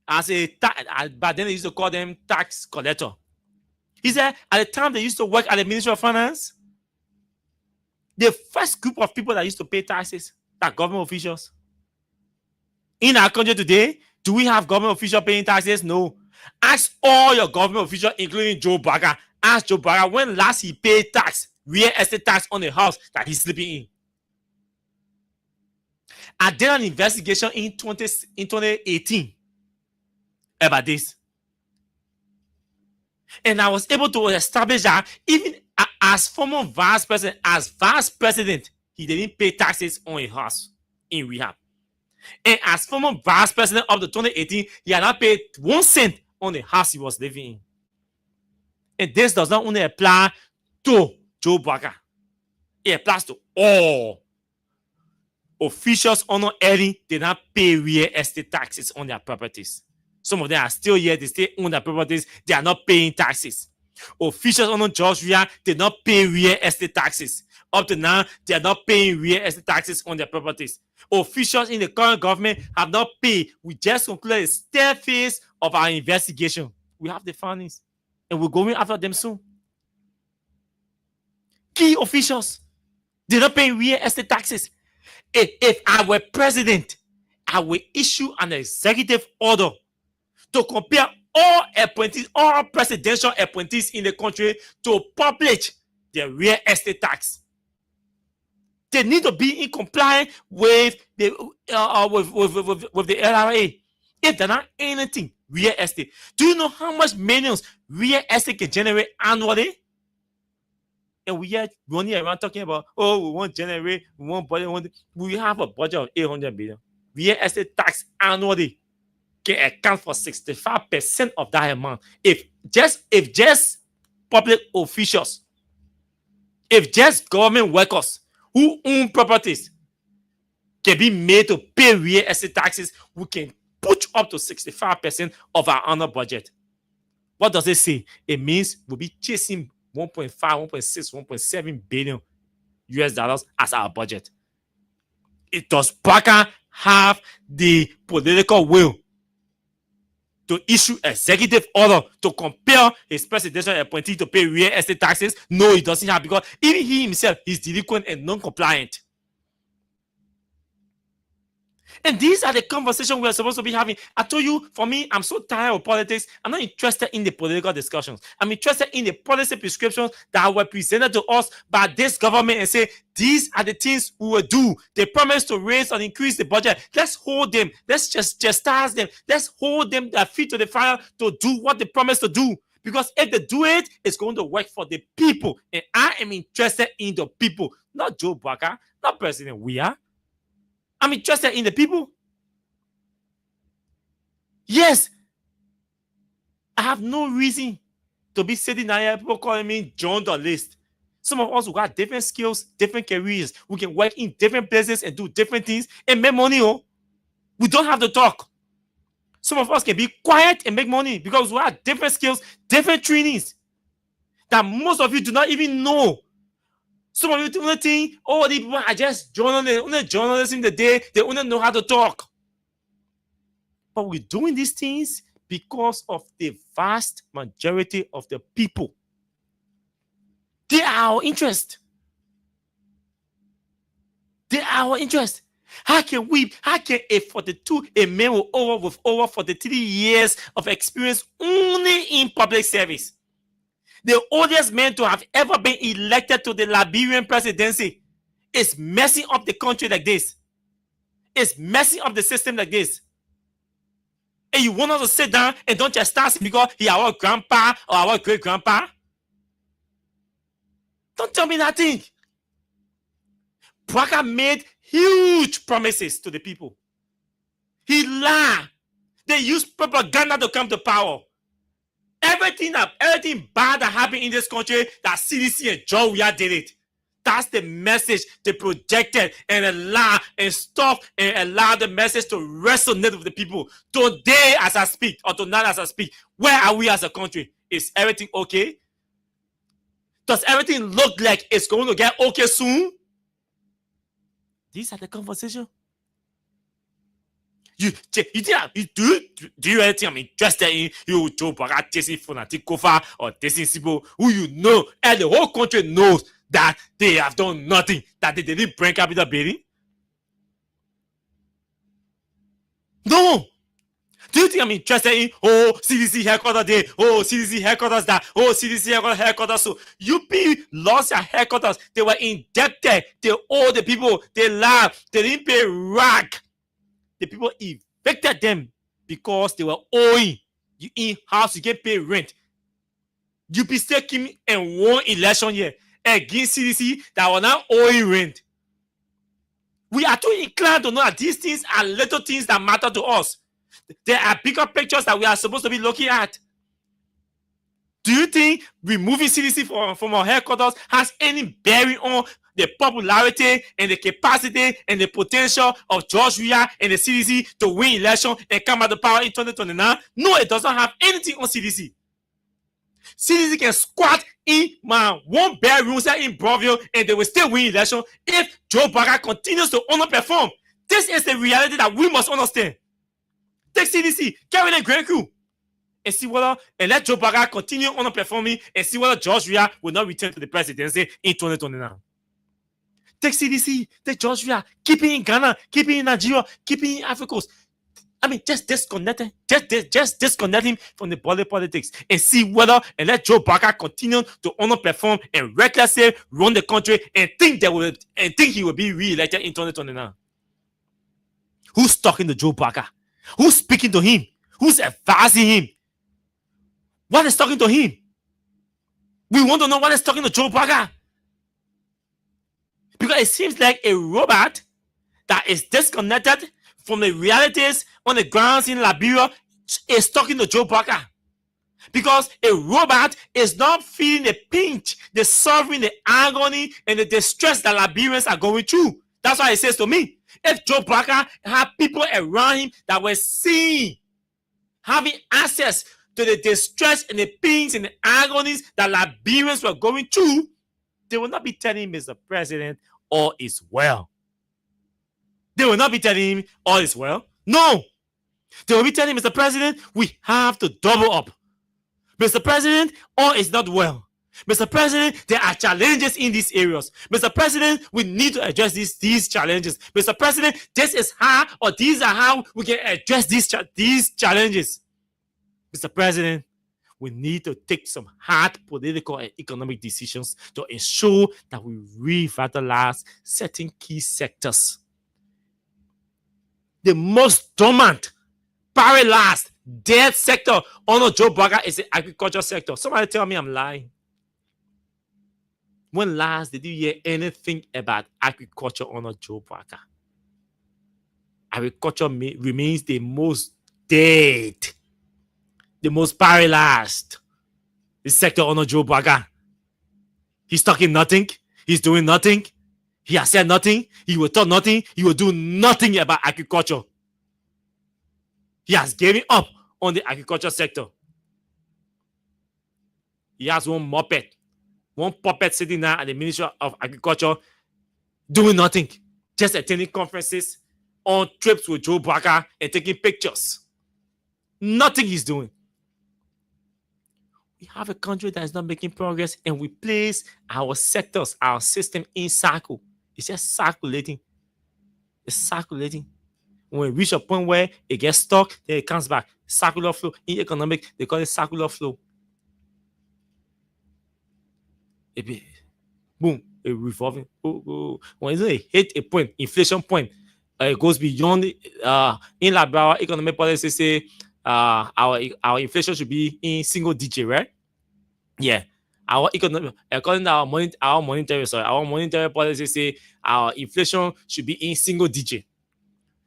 Speaker 6: as but then they used to call them tax collector. He said at the time they used to work at the Ministry of Finance, the first group of people that used to pay taxes are government officials. In our country today, do we have government officials paying taxes? No. Ask all your government officials, including Joe Biden. Ask Joe Biden when last he paid tax, real estate tax on the house that he's sleeping in. I did an investigation in 2018 about this. And I was able to establish that even as former vice president, he didn't pay taxes on a house in rehab. And as former vice president of the 2018, he had not paid 1 cent on the house he was living in. And this does not only apply to Joe Biden. It applies to all officials on Eddie did not pay real estate taxes on their properties. Some of them are still here, they still own their properties, they are not paying taxes. Officials on Georgia did not pay real estate taxes. Up to now, they are not paying real estate taxes on their properties. Officials in the current government have not paid. We just concluded a step phase of our investigation. We have the findings, and we're going after them soon. Key officials did not pay real estate taxes. If I were president, I would issue an executive order to compare all appointees, all presidential appointees in the country to publish their real estate tax. They need to be in compliance with the LRA. If they're not anything real estate, do you know how much millions real estate can generate annually? And we are running around talking about, oh, we want to generate, we want budget, we have a budget of 800 billion. Real estate tax annually can account for 65% of that amount. If just public officials, if just government workers who own properties can be made to pay real estate taxes, we can push up to 65% of our annual budget. What does it say? It means we'll be chasing 1.5, 1.6, 1.7 billion US dollars as our budget. Does Parker have the political will to issue executive order to compel his presidential appointee to pay real estate taxes? No, he doesn't have, because even he himself is delinquent and non-compliant. And these are the conversations we are supposed to be having. I told you, for me, I'm so tired of politics. I'm not interested in the political discussions. I'm interested in the policy prescriptions that were presented to us by this government and say, these are the things we will do. They promise to raise and increase the budget. Let's hold them. Let's just chastise them. Let's hold them their feet to the fire to do what they promise to do. Because if they do it, it's going to work for the people. And I am interested in the people, not Joe Biden, not President Weah. I'm interested in the people. Yes, I have no reason to be sitting down here, people calling me John the List. Some of us who got different skills, different careers, we can work in different places and do different things and make money. Oh, we don't have to talk. Some of us can be quiet and make money because we have different skills, different trainings that most of you do not even know. Some of you only think, oh, the people are just journalists in the day, they only know how to talk. But we're doing these things because of the vast majority of the people. They are our interest. They are our interest. How can a man with over 43 years of experience only in public service, the oldest man to have ever been elected to the Liberian presidency, is messing up the country like this? It's messing up the system like this. And you want us to sit down and don't just start because he our grandpa or our great grandpa? Don't tell me that thing. Bouaka made huge promises to the people. He lied. They used propaganda to come to power. Everything bad that happened in this country, that CDC and Joe Weah did it. That's the message they projected and allow and stop and allow the message to resonate with the people. Today, as I speak, or tonight as I speak, where are we as a country? Is everything okay? Does everything look like it's going to get okay soon? These are the conversations. Do you really think I'm interested in you, Joe Bouaka, Tessie Fanatic Kofa, or Tessie Sibo, who you know, and the whole country knows that they have done nothing, that they didn't bring capital building? No. Do you think I'm interested in, CDC headquarters there, CDC headquarters that, CDC headquarters so? UP lost their headquarters. They were indebted. They owe the people. They lied. They didn't pay rag. The people evicted them because they were owing. You in house, you get paid rent. UP still came and won election here against CDC that were now owing rent. We are too inclined to know that these things are little things that matter to us. There are bigger pictures that we are supposed to be looking at. Do you think removing CDC from our headquarters has any bearing on the popularity and the capacity and the potential of George Weah and the CDC to win election and come out of power in 2029? No, it doesn't have anything on CDC. CDC can squat in my one bedroom in Broadville and they will still win election if Joe Bouaka continues to underperform. This is the reality that we must understand. Take CDC, carry the Grand Crew, and see whether, and let Joe Bouaka continue underperforming and see whether George Weah will not return to the presidency in 2029. Take CDC, take George Weah, keep it in Ghana, keep it in Nigeria, keep it in Africa. I mean, just disconnect him, just disconnect him from the body politics and see whether, and let Joe Bouaka continue to underperform and recklessly run the country and think he will be re-elected in 2029. Who's talking to Joe Bouaka? Who's speaking to him? Who's advising him? What is talking to him? We want to know what is talking to Joe Bouaka. Because it seems like a robot that is disconnected from the realities on the grounds in Liberia is talking to Joe Bouaka. Because a robot is not feeling the pinch, the suffering, the agony, and the distress that Liberians are going through. That's why it says to me, if Joe Bouaka had people around him that were seeing, having access to the distress and the pains and the agonies that Liberians were going through, they will not be telling him, Mr. President, all is well. They will not be telling him all is well. No. They will be telling him, Mr. President, we have to double up. Mr. President, all is not well. Mr. President, there are challenges in these areas. Mr. President, we need to address these challenges. Mr. President, this is how, or these are how we can address these challenges. Mr. President, we need to take some hard political and economic decisions to ensure that we revitalize certain key sectors. The most dormant, paralyzed, dead sector under Joe Bouaka is the agriculture sector. Somebody tell me I'm lying. When last did you hear anything about agriculture under Joe Bouaka? Agriculture remains the most dead, the most paralyzed. The sector under Joe Bouaka. He's talking nothing. He's doing nothing. He has said nothing. He will talk nothing. He will do nothing about agriculture. He has given up on the agriculture sector. He has one puppet sitting now at the Ministry of Agriculture doing nothing, just attending conferences, on trips with Joe Barker and taking pictures. Nothing he's doing. We have a country that is not making progress, and we place our sectors, our system in circle. It's just circulating. It's circulating. When we reach a point where it gets stuck, then it comes back. Circular flow. In economics, they call it circular flow. Boom, a revolving. When it hit a point, inflation point, it goes beyond. In Liberia, economic policy say our inflation should be in single digit, right? Yeah. Our economic, according to our monetary policy say our inflation should be in single digit.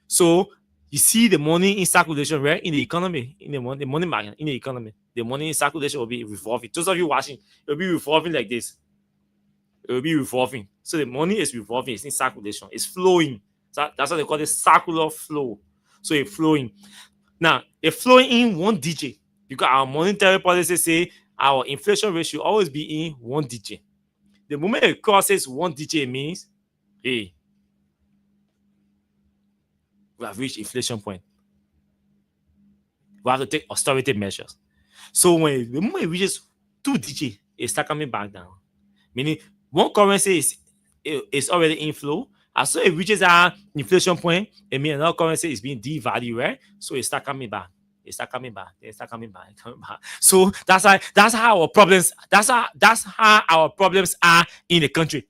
Speaker 6: So you see the money in circulation, right? In the economy, in the money market, in the economy, the money in circulation will be revolving. Those of you watching, it will be revolving like this. It will be revolving. So the money is revolving, it's in circulation, it's flowing. So that's what they call the circular flow. So it's flowing. Now, it's flowing in one digit because our monetary policy say our inflation rate should always be in one digit. The moment it crosses one digit, it means, hey, we have reached inflation point. We have to take austerity measures. So the moment it reaches 2 digits, it starts coming back down. Meaning one currency is already in flow. As soon as it reaches our inflation point, it means another currency is being devalued, right? So it starts coming back. It starts coming back. It starts coming back. So that's how our problems. That's how our problems are in the country.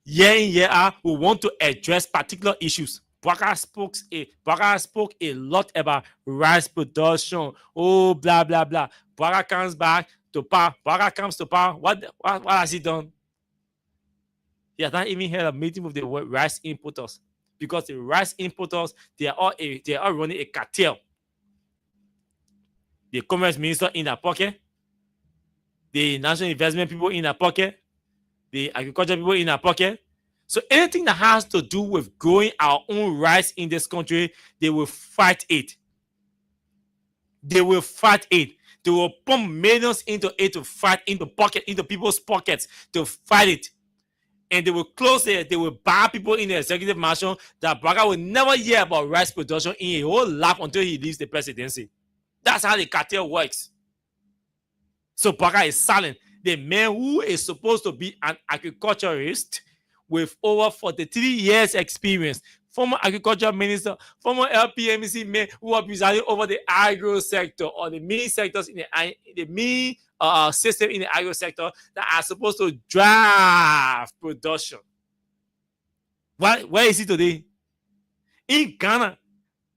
Speaker 6: Year in, year out, we want to address particular issues. Barker spoke a lot about rice production. Oh, blah, blah, blah. Barker comes back to power. Barker comes to power. What has he done? He has not even had a meeting with the rice importers. Because the rice importers, they are running a cartel. The commerce minister in their pocket. The national investment people in their pocket. The agriculture people in our pocket. So anything that has to do with growing our own rice in this country, they will fight it. They will fight it. They will pump millions into it to fight into people's pockets to fight it. And they will close it. They will bar people in the executive mansion that Barker will never hear about rice production in a whole life until he leaves the presidency. That's how the cartel works. So Barker is silent. The man who is supposed to be an agriculturist with over 43 years experience, former agriculture minister, former LPMC man who are presiding over the agro sector or the mini sectors in the mini system in the agro sector that are supposed to drive production. Where is he today? In Ghana.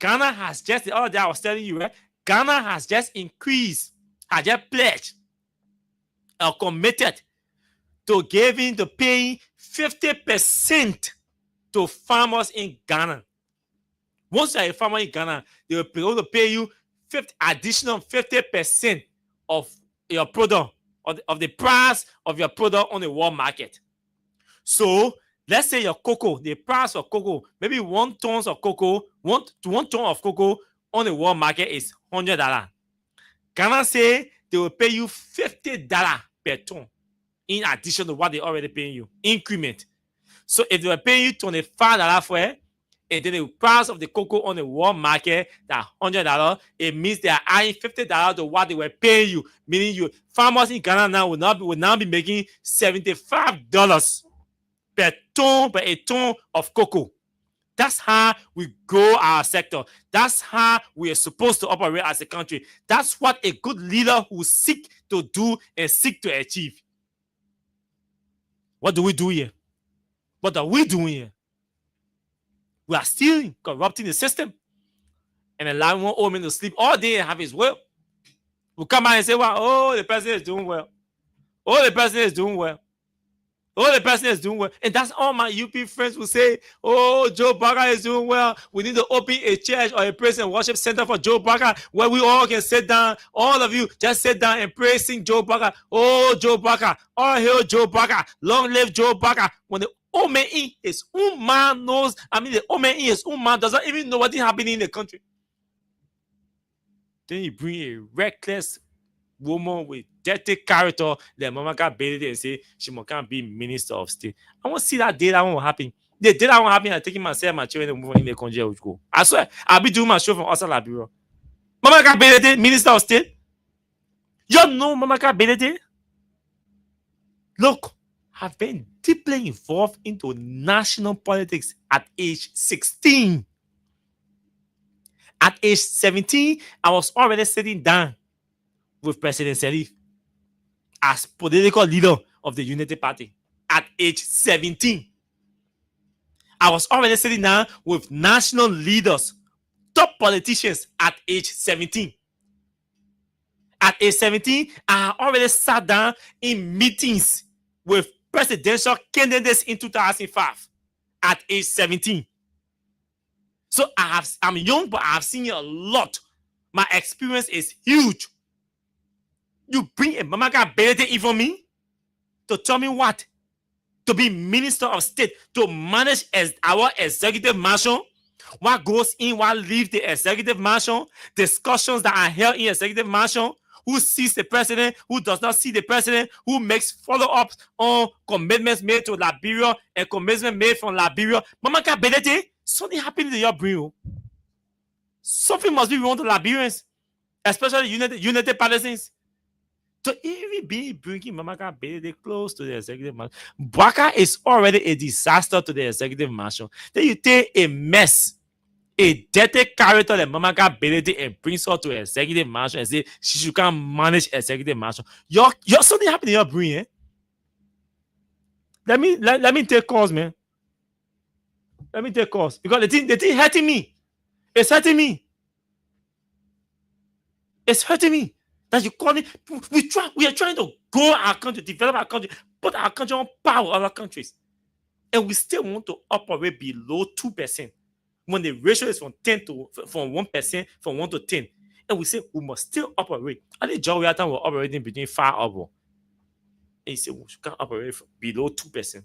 Speaker 6: Ghana has just, the other day I was telling you, right? Ghana has just increased, has just pledged or committed to paying 50% to farmers in Ghana. Once you're a farmer in Ghana, they will be able to pay you additional 50% of your product, of the price of your product on the world market. So let's say your cocoa, the price of cocoa, maybe 1 ton of cocoa, one ton of cocoa on the world market is $100. Ghana say they will pay you $50 per ton in addition to what they already paying you, increment. So if they were paying you $25 for it, and then the price of the cocoa on the world market, that $100, it means they are adding $50 to what they were paying you, meaning you farmers in Ghana now will now be making $75 per a ton of cocoa. That's how we grow our sector. That's how we are supposed to operate as a country. That's what a good leader will seek to do and seek to achieve. What do we do here? What are we doing here? We are still corrupting the system and allowing one old man to sleep all day and have his will. We come out and say, well, oh, the president is doing well. Oh, the president is doing well. Oh, the president is doing well. And that's all my UP friends will say, oh, Joe Barker is doing well. We need to open a church or a praise and worship center for Joe Barker where we all can sit down. All of you just sit down and praise, sing Joe Barker. Oh, Joe Barker. All hail Joe Barker. Long live Joe Barker. When the old man in his own man knows. I mean, the old man in his own man doesn't even know what is happening in the country. Then you bring a reckless woman with dirty character, the mama can beat it and say she can't be minister of state. I want to see that day that won't happen. The day that won't happen, I'm taking myself, my children, and moving in the country. Go. I swear, I'll be doing my show from outside Liberia. Mama can beat it, minister of state. You know Mama can beat it. Look, I've been deeply involved into national politics at age 16. At age 17, I was already sitting down with President Serif as political leader of the Unity Party. At age 17, I was already sitting down with national leaders, top politicians at age 17. At age 17, I already sat down in meetings with presidential candidates in 2005 at age 17. So I'm young, but I've seen a lot. My experience is huge. You bring a Mamaka ability even me to tell me what? To be Minister of State, to manage as our executive mansion. What goes in, what leaves the executive mansion, discussions that are held in executive mansion, who sees the president, who does not see the president, who makes follow-ups on commitments made to Liberia and commitments made from Liberia. Mamaka ability, something happened to your brain. Something must be wrong to Liberians, especially United Palestinians. To even be bringing Mamaka ability close to the executive mansion. Baka is already a disaster to the executive mansion. Then you take a mess, a dirty character like Mamaka ability and brings her to executive mansion and say she can't manage executive mansion. Your something happened in your brain, eh? Let me take calls, man. Let me take calls. Because the thing hurting me. It's hurting me. It's hurting me. That you call it. We are trying to grow our country, develop our country, put our country on par with other countries. And we still want to operate below 2%. When the ratio is from 1%, from 1 to 10. And we say we must still operate. I think John Weather was operating between 5 or more. And he said we can't operate below 2%.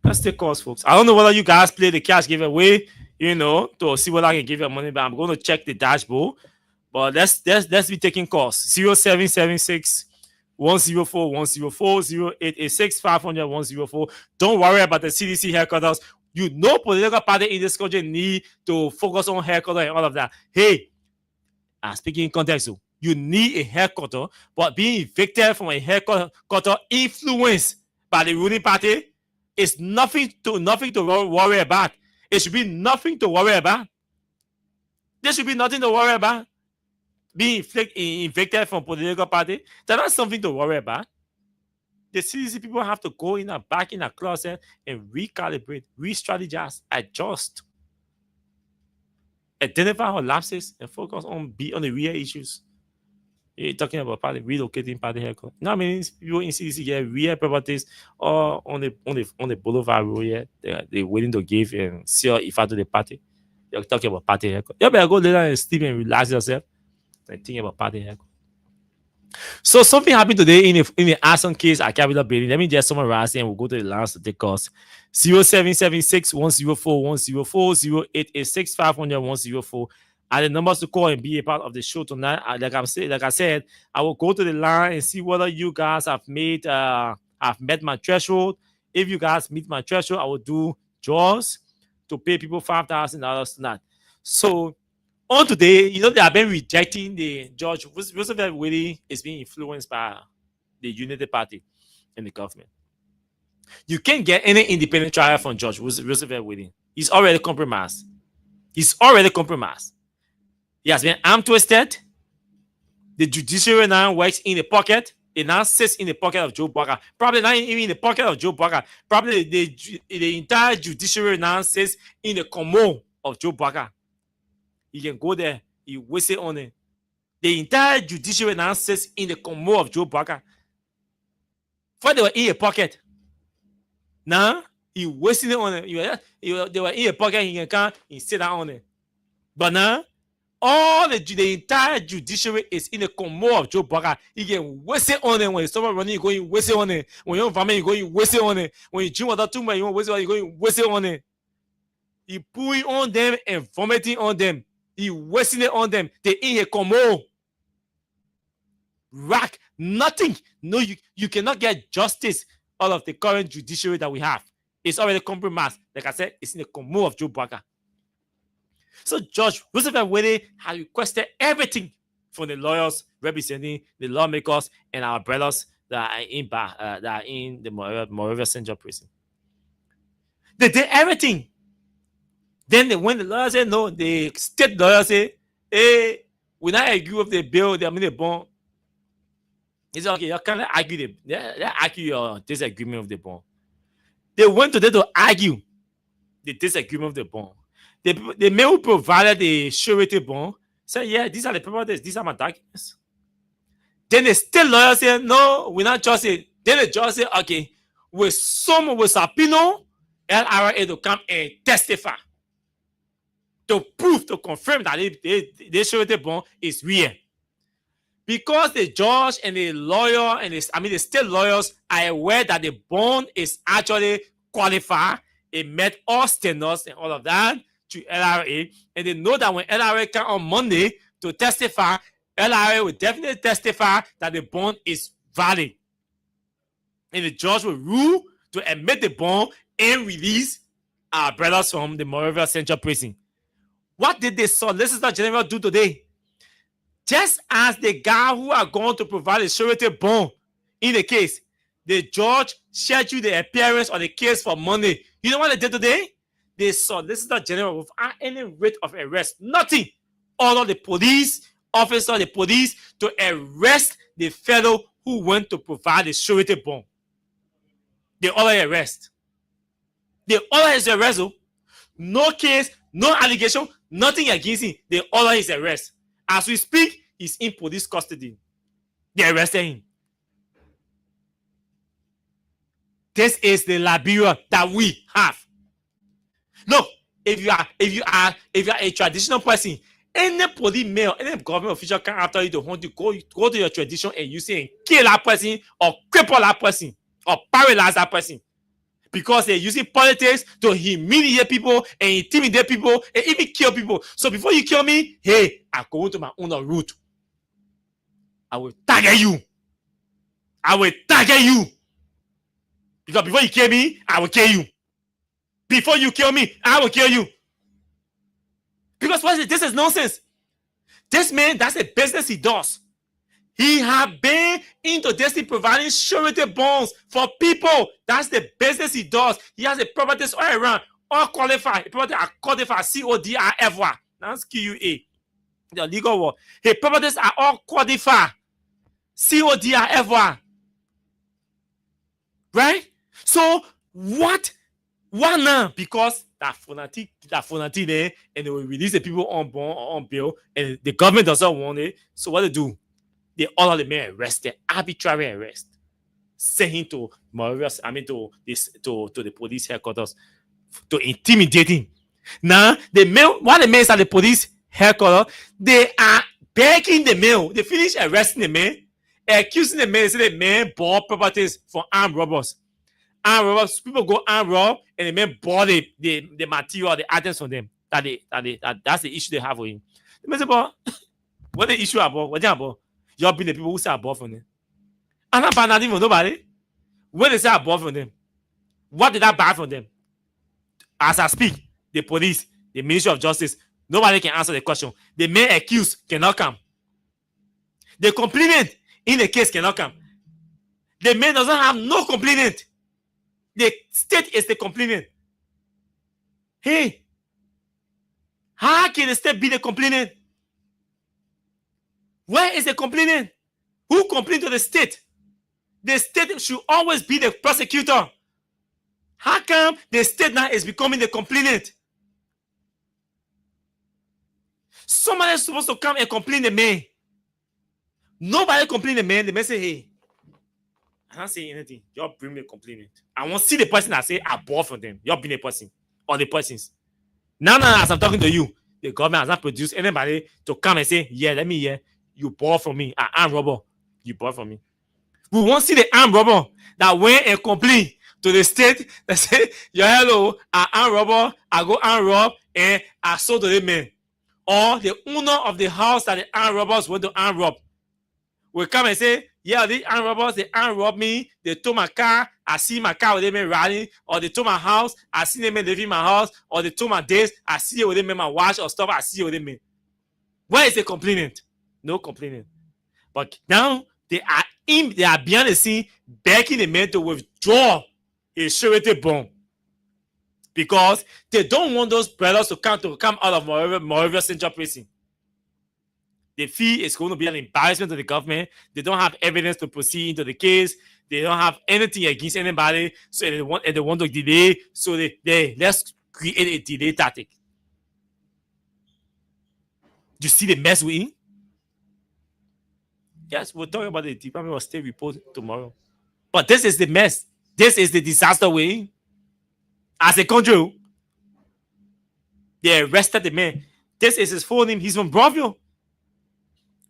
Speaker 6: Let's take calls, folks. I don't know whether you guys play the cash giveaway, to see whether I can give you money, but I'm going to check the dashboard. But let's be taking calls. 0776 104 104 0886 500 104. Don't worry about the CDC headquarters. Political party in this country need to focus on headquarters and all of that. Hey, I'm speaking in context. You need a headquarters, but being evicted from a headquarters influenced by the ruling party is nothing to worry about. It should be nothing to worry about. There should be nothing to worry about. Being evicted from political party, that's not something to worry about. The CDC people have to go in and back in a closet and recalibrate, re-strategize, adjust, identify our lapses, and focus on the real issues. You're talking about party relocating party haircut. You know what I mean? People in CDC get real properties or on the Boulevard Road. They're waiting to give and sell if I do the party. You're talking about party haircut. You better go later and sleep and relax yourself. And think about party haircut. So something happened today in the arson case at Capitol Building. Let me just summarize and we'll go to the lines to take calls. 0776 104 104 0886 500 104. And the numbers to call and be a part of the show tonight. Like I said, I will go to the line and see whether you guys have met my threshold. If you guys meet my threshold, I will do draws to pay people $5,000 tonight. So on today, they have been rejecting the George Roosevelt Wade is being influenced by the Unity Party and the government. You can't get any independent trial from George Roosevelt Wade. He's already compromised. He has been arm twisted. The judiciary now works in the pocket. It now sits in the pocket of Joe Baka. Probably not even in the pocket of Joe Baka. Probably the entire judiciary now sits in the commode of Joe Baka. You can go there. You whistle on it. The entire judiciary now sits in the commode of Joe Baka. Before they were in a pocket. Now, he wasting it on it. They were in a pocket. He can come and sit down on it. But now, All the entire judiciary is in the command of Joe Bugger. He can waste it on it. When someone running, you going waste it on it. When you're farming, you going waste it on it. When you drink water too much, you want waste it on it, you going waste it on it. He pulling on them and vomiting on them. He wasting it on them. They in a command. Rack nothing. No, you cannot get justice out of the current judiciary that we have. It's already compromised. Like I said, it's in the command of Joe Bugger. So Judge Roosevelt Wade has requested everything from the lawyers representing the lawmakers and our brothers that are in the Monrovia Central Prison. They did everything. Then when the lawyers said no, the state lawyers say, hey, we not agree with the bill, they the bond. He said, okay, you can't argue your disagreement with the bond. They went to them to argue the disagreement with the bond. The man who provided the surety bond said, yeah, these are the properties, these are my documents. Then the state lawyer said, no, we're not just it. Then the judge said, okay, with subpoena, LRA to come and testify to prove, to confirm that the surety bond is real. Because the judge and the lawyer and the state lawyers are aware that the bond is actually qualified, it met all standards and all of that to LRA, and they know that when LRA come on Monday to testify, LRA will definitely testify that the bond is valid. And the judge will rule to admit the bond and release our brothers from the Monrovia Central Prison. What did the Solicitor General do today? Just as the guy who are going to provide a surety bond in the case, the judge scheduled the appearance on the case for Monday. You know what they did today? The Solicitor General, without any writ of arrest, nothing, ordered the police officer, the police, to arrest the fellow who went to provide the surety bond. They ordered arrest. They ordered his arrest. No case, no allegation, nothing against him. They ordered his arrest. As we speak, he's in police custody. They arrested him. This is the Liberia that we have. No, if you are a traditional person, any police mail, any government official can after you to want to go to your tradition and you say and kill that person or cripple that person or paralyze that person. Because they're using politics to humiliate people and intimidate people and even kill people. So before you kill me, hey, I go to my own route. I will target you. I will target you. Because before you kill me, I will kill you. Before you kill me, I will kill you. Because what is it? This is nonsense. This man, that's a business he does. He has been into this thing providing surety bonds for people. That's the business he does. He has the properties all around, all qualified. The properties are qualified, CODIFY. That's QUA. The legal word. His properties are all qualified, CODIFY. Right? So what? Why now? Because that phonati there, and they will release the people on bond or on bail, and the government doesn't want it. So what they do? They order the man arrested, arbitrary arrest, send him to Monrovia, to the police headquarters to intimidate him. Now while the man is at the police headquarters, they are begging the man. They finish arresting the man, accusing the man, say the man bought properties from armed robbers. Armed robbers, people go armed rob, and the man bought the material, the items from them. That's the issue they have with him. The man say, "But what the issue about? What about? Y'all been the people who say I bought from them. I'm not buying nothing from nobody. When they say I bought from them, what did I buy from them? As I speak, the police, the Ministry of Justice, nobody can answer the question. The main accused cannot come. The complainant in the case cannot come. The man doesn't have no complainant. The state is the complainant. Hey, how can the state be the complainant? Where is the complainant? Who complained to the state? The state should always be the prosecutor. How come the state now is becoming the complainant? Somebody is supposed to come and complain the man. Nobody complain the man. The man say, hey, I can't say anything. Y'all bring me a complainant. I want to see the person that say I bought from them. Y'all bring the person or the persons. Now, as I'm talking to you, The government has not produced anybody to come and say, yeah, let me hear. You bought from me, an armed robber. You bought from me. We won't see the armed robber that went and complained to the state that said, yeah, hello, an armed robber, I go armed rob, and I sold to the man. Or the owner of the house that the armed robbers went to armed rob will come and say, yeah, the armed robbers, they armed robbed me, they took my car, I see my car with them riding, or they took my house, I see them leaving my house, or they took my days, I see it with them my watch or stuff, I see it with them. Where is the complainant? No complainant. But now they are behind the scene begging the man to withdraw his surety bond. Because they don't want those brothers to come out of Monrovia Central Prison. They feel it's going to be an embarrassment to the government. They don't have evidence to proceed into the case. They don't have anything against anybody. So they want to delay. So they let's create a delay tactic. You see the mess we're in? Yes, we'll talk about the Department of State report tomorrow. But this is the mess. This is the disaster we're in. As a country, they arrested the man. This is his full name. He's from Brownsville.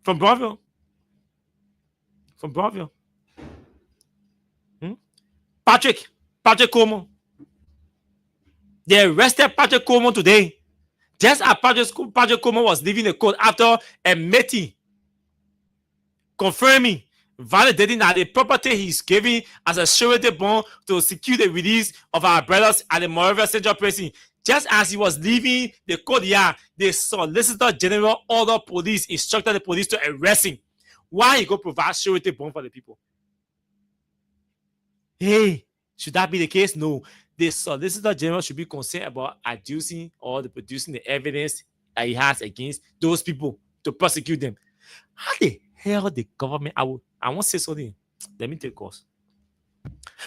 Speaker 6: From Brownsville. Patrick Como. They arrested Patrick Como today. Just as Patrick Como was leaving the court after admitting, confirming, validating that the property he's giving as a surety bond to secure the release of our brothers at the Monrovia Central Prison. Just as he was leaving the courtyard, the Solicitor General ordered police, instructed the police to arrest him. Why he go provide surety bond for the people? Hey, should that be the case? No. The Solicitor General should be concerned about adducing or producing the evidence that he has against those people to prosecute them. How the hell the government? I won't say something. Let me take course.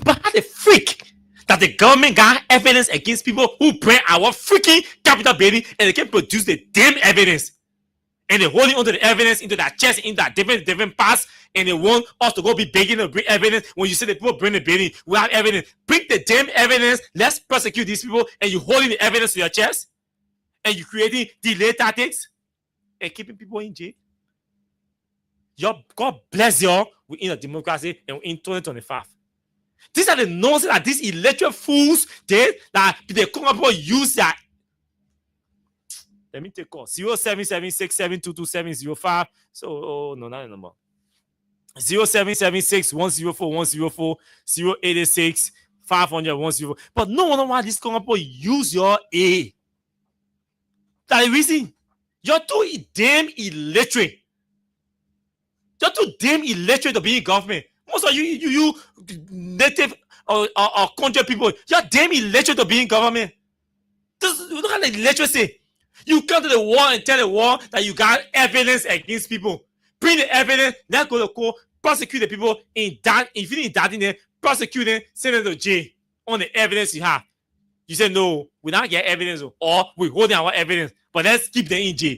Speaker 6: But how the freak that the government got evidence against people who bring our freaking capital building and they can produce the damn evidence. And they're holding onto the evidence into that chest, in that different parts, and they want us to go be begging to bring evidence. When you say the people bring the building, we have evidence. Bring the damn evidence. Let's prosecute these people. And you holding the evidence to your chest, and you creating delay tactics and keeping people in jail. God bless y'all. We're in a democracy and we're in 2025. These are the nonsense that these electoral fools did that they come up and use that. Let me take call. 0776722705. So, no, not the number. 0776104104 0886 500 But no wonder why this come up and use your A. That's the reason. You're too damn illiterate. You're too damn illiterate to be in government. Most of you native or country people, you're damn illiterate to be in government. Look at the illiteracy. You come to the war and tell the war that you got evidence against people. Bring the evidence, let's go to court, prosecute the people, if you indicting them, prosecute them, send them to jail on the evidence you have. You say, no, we don't get evidence, or we're holding our evidence, but let's keep them in jail.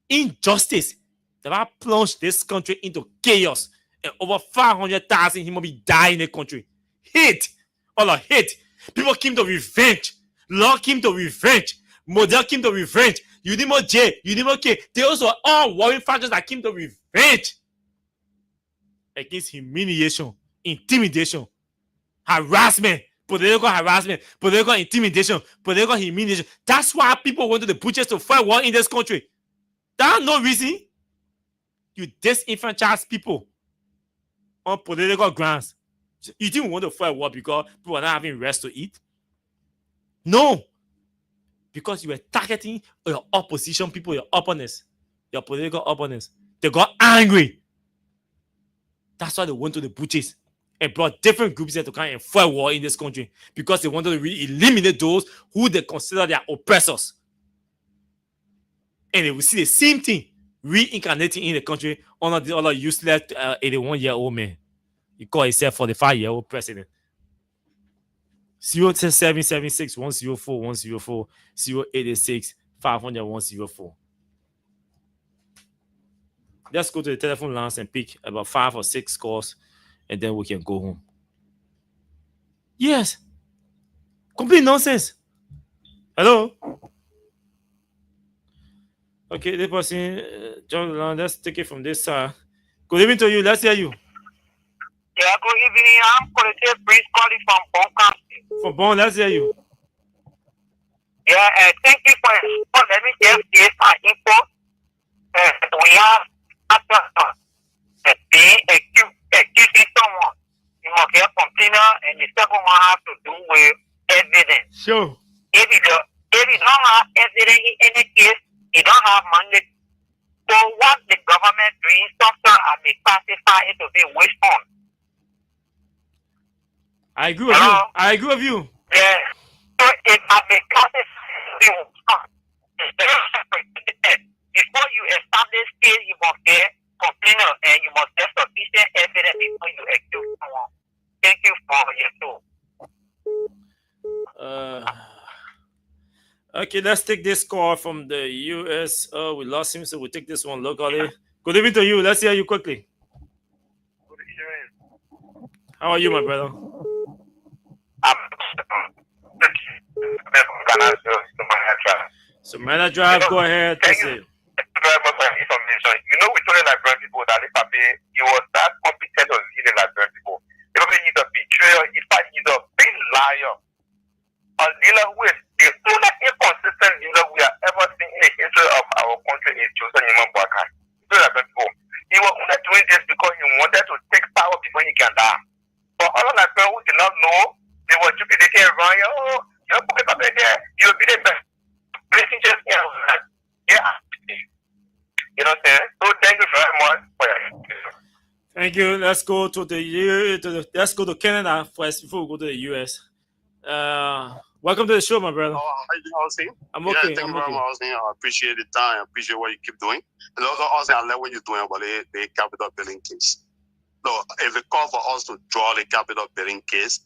Speaker 6: Injustice that have plunged this country into chaos, and over 500,000 human beings die in the country. Hate, all of hate. People came to revenge. Law came to revenge. Model came to revenge. You need more J. You need more K. They also are all warring factors that came to revenge against humiliation, intimidation, harassment, political harassment, political intimidation, political humiliation. That's why people went to the butchers to fight war in this country. That's no reason. You disenfranchise people on political grounds. You didn't want to fight war because people are not having rest to eat? No. Because you were targeting your opposition people, your opponents, your political opponents. They got angry. That's why they went to the butchers and brought different groups there to come and fight war in this country. Because they wanted to really eliminate those who they consider their oppressors. And they will see the same thing reincarnating in the country under the other useless 81-year-old man. He called himself 45-year-old president. 0776104104 0886 500 Let's go to the telephone lines and pick about 5 or 6 calls, and then we can go home. Yes. Complete nonsense. Hello? Okay, this person, John, let's take it from this side. Good evening to you. Let's hear you.
Speaker 9: Yeah, good evening. I'm Colette Prince calling from Bon County.
Speaker 6: From Bon, let's hear you.
Speaker 9: Yeah, thank you for letting me just give my info. We have being accusing someone. You must get complainer, and the second one has to do with evidence.
Speaker 6: Sure.
Speaker 9: If you don't have evidence in any case, you don't have money. So what the government doing, sometimes I may classify it to be waste fund.
Speaker 6: I agree with you. I agree with you.
Speaker 9: Yeah. So if I may classify it to be waste fund, before you establish case, you must get complainer and you must get sufficient evidence before you accuse someone. Thank you for your show.
Speaker 6: Okay, let's take this call from the US. We lost him, so we'll take this one locally. Good evening to you. Let's hear you quickly.
Speaker 9: Good evening.
Speaker 6: How are you, my brother? So, Manor Drive, go ahead.
Speaker 9: Thank you very much for information. You know, we told the Liberian people that if he was that competent of leading Liberian people. He's a betrayer, in fact, he's a big liar. A leader who is the only inconsistent leader we have ever seen in the history of our country is Joseph Nyeman Boakai. He was only doing this because he wanted to take power before he can die. But all of Nigerians who did not know, they were jubilating around, oh, you're putting up there, you'll be the best. Just, yeah. You know what I'm saying? So thank you very much for your
Speaker 6: Thank you. Let's go to let's go to Canada first before we go to the US. Welcome to the show, my brother.
Speaker 10: How are you, Austin?
Speaker 6: I'm okay.
Speaker 10: Yeah, thank you very much, Austin. I appreciate the time. I appreciate what you keep doing. And also, Austin, I love what you're doing about the capital building case. So, if it calls for us to draw the capital building case,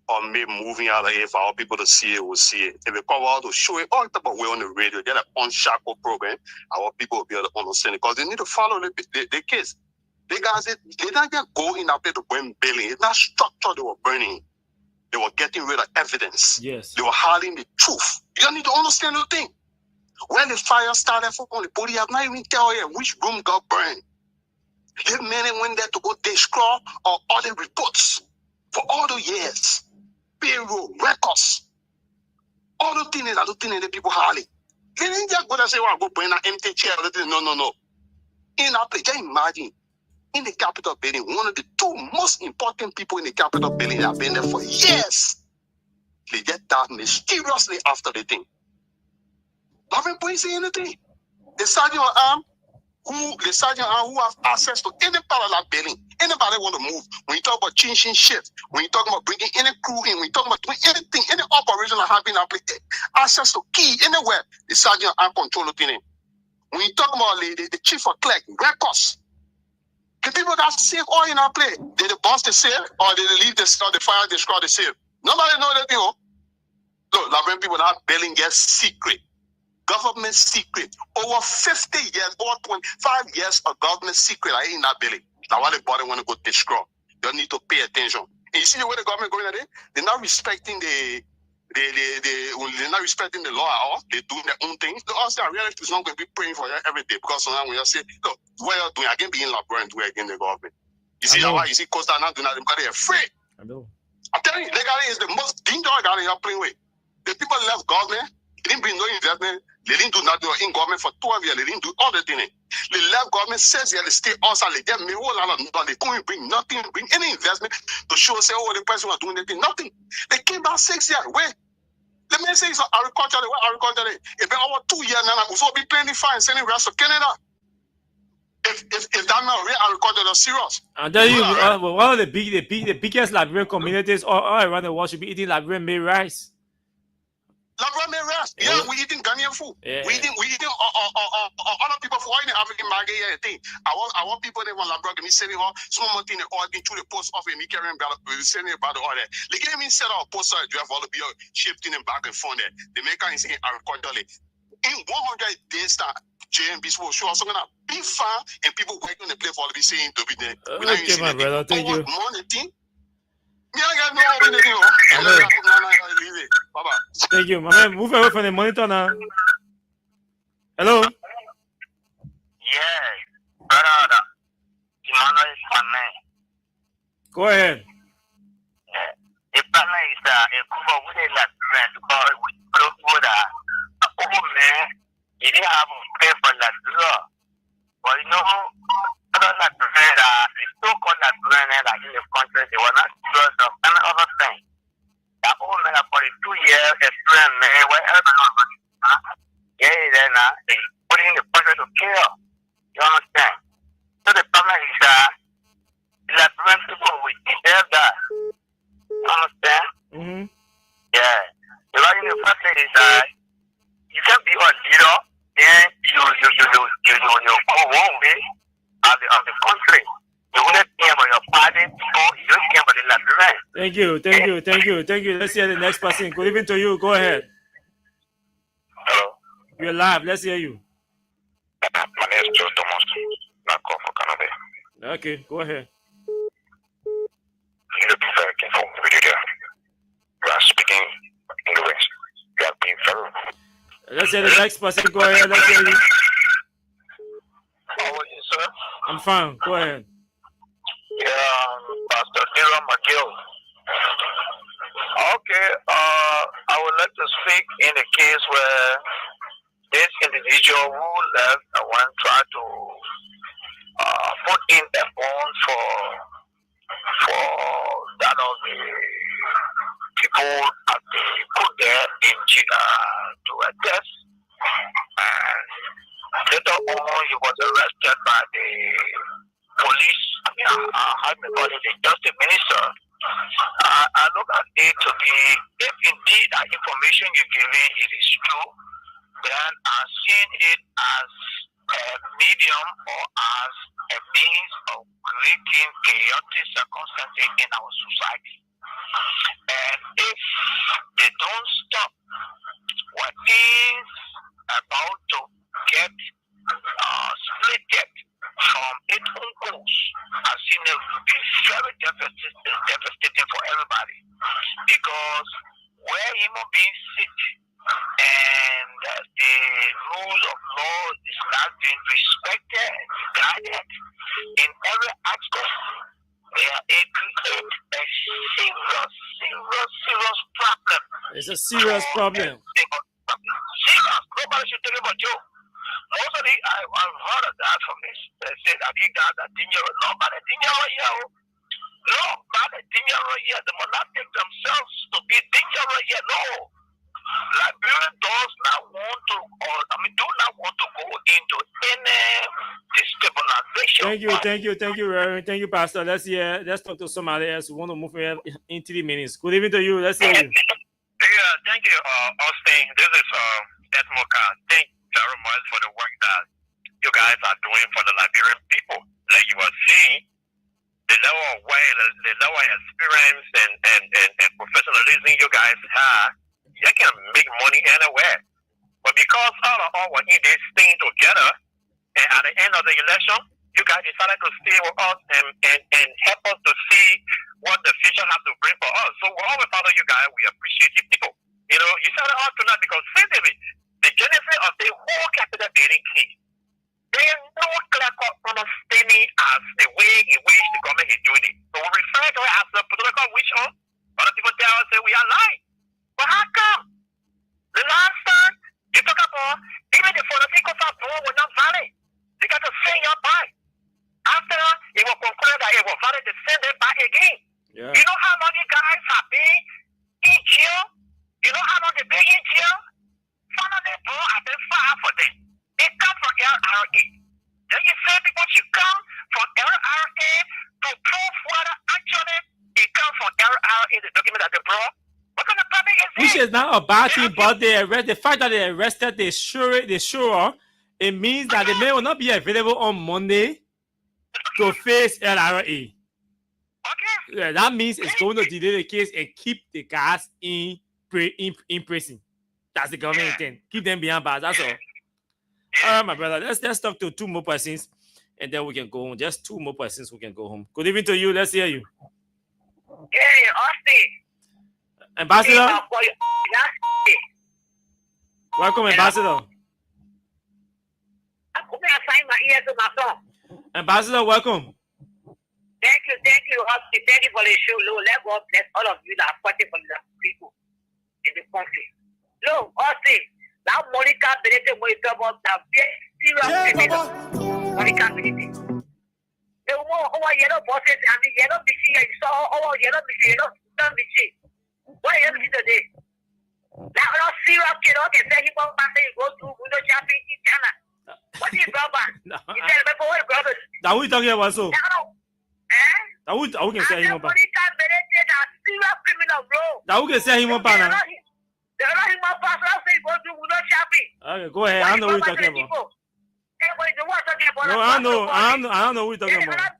Speaker 10: or maybe moving out of here for our people to see it, we'll see it. If it calls for us to show it all the type of way on the radio, get an unshackled program, our people will be able to understand it because they need to follow the case. The guys, they didn't just go in that place to burn building. It's not structure they were burning. They were getting rid of evidence.
Speaker 6: Yes.
Speaker 10: They were hiding the truth. You need to understand the thing. When the fire started, the police have not even tell you which room got burned. These men went there to go destroy or other reports for all the years. Payroll, records. All the things that people hiding. They didn't just go and say, well, go burn an empty chair. No. In our place, just imagine. In the Capitol building, one of the two most important people in the Capitol building have been there for years. They get died mysteriously after the thing. Haven't police say anything. The sergeant who have access to any part of that building, anybody want to move. When you talk about changing shifts, when you talk about bringing any crew in, when you talk about doing anything, any operation that have been access to key anywhere, the sergeant control the thing. When you talk about the chief of clerk, records. The people that save all in our play, did the boss the save or did they leave the fire destroy the save? Nobody know that thing. Look, Liberian people that building gets secret. Government secret. Over 50 years, over 25 years of government secret are in that building. That's why the body want to go destroy. You need to pay attention. And you see the way the government going at it? They're not respecting they're not respecting the law at all. They're doing their own things. Also, I realize it's not going to be praying for you every day because sometimes when you say, look, what you're doing, I can be in Labrador and do it against the government. You see how you see Costa not doing that because they're afraid.
Speaker 6: I know.
Speaker 10: I'm telling you, legally is the most dangerous guy you're playing with. The people left government, they didn't bring no investment, they didn't do nothing in government for 12 years, they didn't do all the things. They left government 6 years, they stay outside, they get me whole lot of nothing. They couldn't bring nothing, bring any investment to show, say, oh, the person was doing anything. Nothing. They came back 6 years. Wait. Let me say it's agriculture. What agriculture is? It's been over 2 years now. We'll be playing the fine, sending rest to Canada. If that not real agriculture is serious.
Speaker 6: And then one of the biggest Liberian communities all around the world should be eating Liberian made rice.
Speaker 10: Liberian made rice. Yeah, we eating Ghanaian food.
Speaker 6: Yeah.
Speaker 10: We eating other people for all in the African market here thing. I want people that want Liberian me sending all small thing they all through the post office me carrying sending about the order. They give me set up a post address all the be shifting them back and forth there. They make us say agriculture. In 100 days that JMBs will show us gonna be far and people working on the play for all be saying to be there.
Speaker 6: Okay, my brother, thank you.
Speaker 10: Bye-bye.
Speaker 6: Thank you, my man. Move away from the monitor now. Hello.
Speaker 9: Yes, brother, Emmanuel Same.
Speaker 6: Go ahead.
Speaker 9: The partner is a group of women like friends because we close with a old man. He didn't have a pay for that law. But you know, other like friends, the so-called like friends like in the country, they were not sure of any other thing. That old man for the 2 years experience, man, wherever then they put in the project to kill. You understand? So the problem is that people will deserve that. You understand?
Speaker 6: Mm-hmm.
Speaker 9: Yeah. The right in the first thing is you can be a leader, then you go one way of the country. You wouldn't care about your party, or you don't care about the Liberian.
Speaker 6: Thank you. Let's hear the next person. Good evening to you. Go ahead.
Speaker 9: Hello.
Speaker 6: You're live. Let's hear you.
Speaker 9: My name is Joe Thomas. I call from Canada.
Speaker 6: Okay, go ahead.
Speaker 9: You look very careful with you there. You are speaking English. You are being very.
Speaker 6: Let's hear the next person. Go ahead. Let's hear you.
Speaker 9: How are you, sir?
Speaker 6: I'm fine. Go ahead.
Speaker 9: Yeah, Pastor Dira McGill. Okay, I would like to speak in the case where this individual who left and went try to put in a bond for that of the people at the put there in to a test, and later on he was arrested by the police. How me call it, the justice minister. I look at it to be, if indeed that information you're giving it is true, then I'm seeing it as a medium or as a means of creating chaotic circumstances in our society. And if they don't stop, what is about to get split from its own course, I've seen it will be very devastating for everybody. Because where human beings sit and the rules of law is not being respected, guided in every aspect, they are a serious problem.
Speaker 6: It's a serious problem.
Speaker 9: Serious. Nobody should take it but you. Most of the, I've heard of that from this. They say that he got that dangerous. No, but the dangerous here. No, but the dangerous here. They must not take themselves to be dangerous here. No. Liberia does not want to, do not want to go into any destabilization.
Speaker 6: Thank you, Reverend. Thank you, Pastor. Let's talk to somebody else who want to move in 3 minutes. Good evening to you. Let's hear you.
Speaker 9: Yeah, thank you, Austin. This is Esmoka. Thank you very much for the work that you guys are doing for the Liberian people. Like you are seeing, the level of way, the level of experience and professionalism you guys have, you can make money anywhere. But because all what you did staying together, and at the end of the election, you guys decided to stay with us and help us to see what the future has to bring for us. So we always follow you guys. We appreciate you people. You know, you started out tonight because simply the genesis of the whole capital building case, there is no clear-cut understanding as the way in which the government is doing it. So we refer to it as a political witch hunt. Other people tell us that we are lying. But how come? The last time you talk about even the political war was not valid. They got to send your back. After it was concluded that it was valid, they send it back again.
Speaker 6: Yeah.
Speaker 9: You know how long you guys have been in jail? You know how long they've been in jail? Finally, bro, I've been fired for them. They come from LRA. Then you say people should come from LRA to prove whether actually they come from LRA, the document that they brought. What kind of problem is
Speaker 6: Which
Speaker 9: this?
Speaker 6: is not a bad thing, but the fact that they arrested, they sure it means that the man will not be available on Monday to face LRA.
Speaker 9: Okay.
Speaker 6: Yeah, that means it's going to delay the case and keep the guys in prison. That's the government intent. Keep them behind bars. That's all. All right, my brother. Let's talk to 2 more persons, and then we can go home. Just 2 more persons, we can go home. Good evening to you. Let's hear you.
Speaker 9: Hey, Austin.
Speaker 6: Ambassador. Welcome, Ambassador.
Speaker 11: answering my ears to my song.
Speaker 6: Ambassador, welcome.
Speaker 11: Thank you, Husky. Thank you for the show, Lord. Let God bless all of you that are fighting for the people in the country. Lord, Husky, now Monica Benete, when you talk about that serious criminal, Monica Benete. The one yellow bosses and the yellow machine, you saw all yellow machine, yellow machine. What yellow machine today? Now, no serious kid, okay, say he won't pass it, go to window shopping in China. What is brother? You tell me for what brother?
Speaker 6: Now we talking about so.
Speaker 11: Now
Speaker 6: we can say him about.
Speaker 11: Monica Benete, a serious criminal, bro.
Speaker 6: Now we can say him about now.
Speaker 11: They're not him up, say go to window shopping.
Speaker 6: Okay, go ahead. I know what you're talking about. No, I know what you're talking about.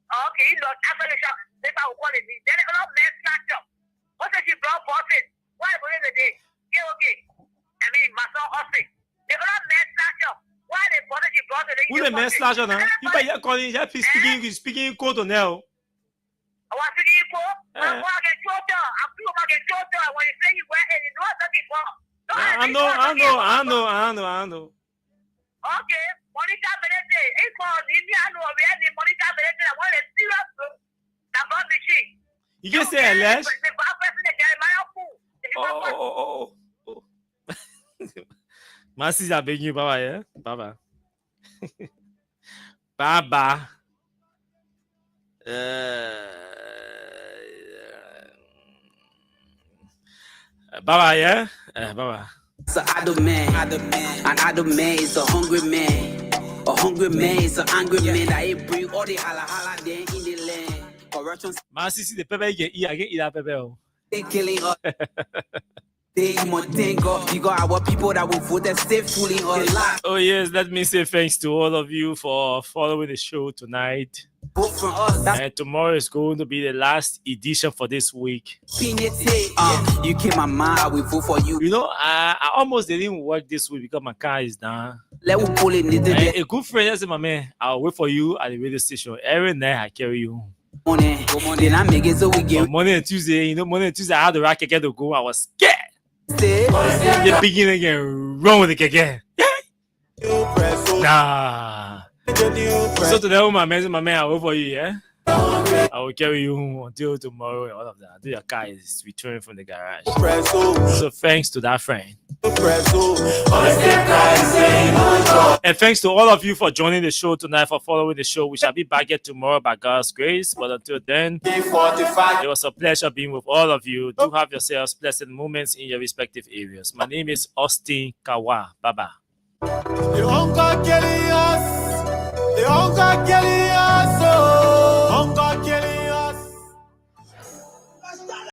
Speaker 11: Okay, look, after the shop, they found quality. Then they don't mess that up. What does she brought bosses? Why believe the day? Okay. I mean, my son Austin. They don't mess that up. Why they bother she brought it?
Speaker 6: Who the message now? You better calling. You speaking code to now.
Speaker 11: I was speaking for. I'm walking shorter. I'm walking shorter. When you say you went and you know what before.
Speaker 6: I know.
Speaker 11: Okay, Monica Benete. It's called Indiana or any Monica Benete. I want a serious that brought the shit.
Speaker 6: You can say less. Oh. My sister begging you, Baba, yeah? Baba. Baba. Baba, yeah? Baba.
Speaker 5: So idle man, an idle man is a hungry man. A hungry man is an angry man that ain't bring all the hala there in the land. Corruption.
Speaker 6: My sister, the pepper, you can eat that pepper.
Speaker 5: They killing us. You got our people that will vote and stay fooling us live.
Speaker 6: Oh yes, let me say thanks to all of you for following the show tonight.
Speaker 5: Vote from us.
Speaker 6: And tomorrow is going to be the last edition for this week.
Speaker 5: You came my mind, I will vote for you.
Speaker 6: You know, I almost didn't work this week because my car is down.
Speaker 5: Let me pull it.
Speaker 6: A good friend said, my man, I'll wait for you at the radio station. Every night I carry you home.
Speaker 5: Then I make it so we get
Speaker 6: Monday and Tuesday. I had the right keke to go. I was scared. The beginning again, wrong with the keke. Nah. So today, my man, I'll wait for you, yeah? I will carry you home until tomorrow and all of that. Until your car is returning from the garage. So thanks to that friend. And thanks to all of you for joining the show tonight, for following the show. We shall be back here tomorrow by God's grace. But until then, it was a pleasure being with all of you. Do have yourselves blessed moments in your respective areas. My name is Austin Kawa. Bye-bye.
Speaker 12: The hunger killing us.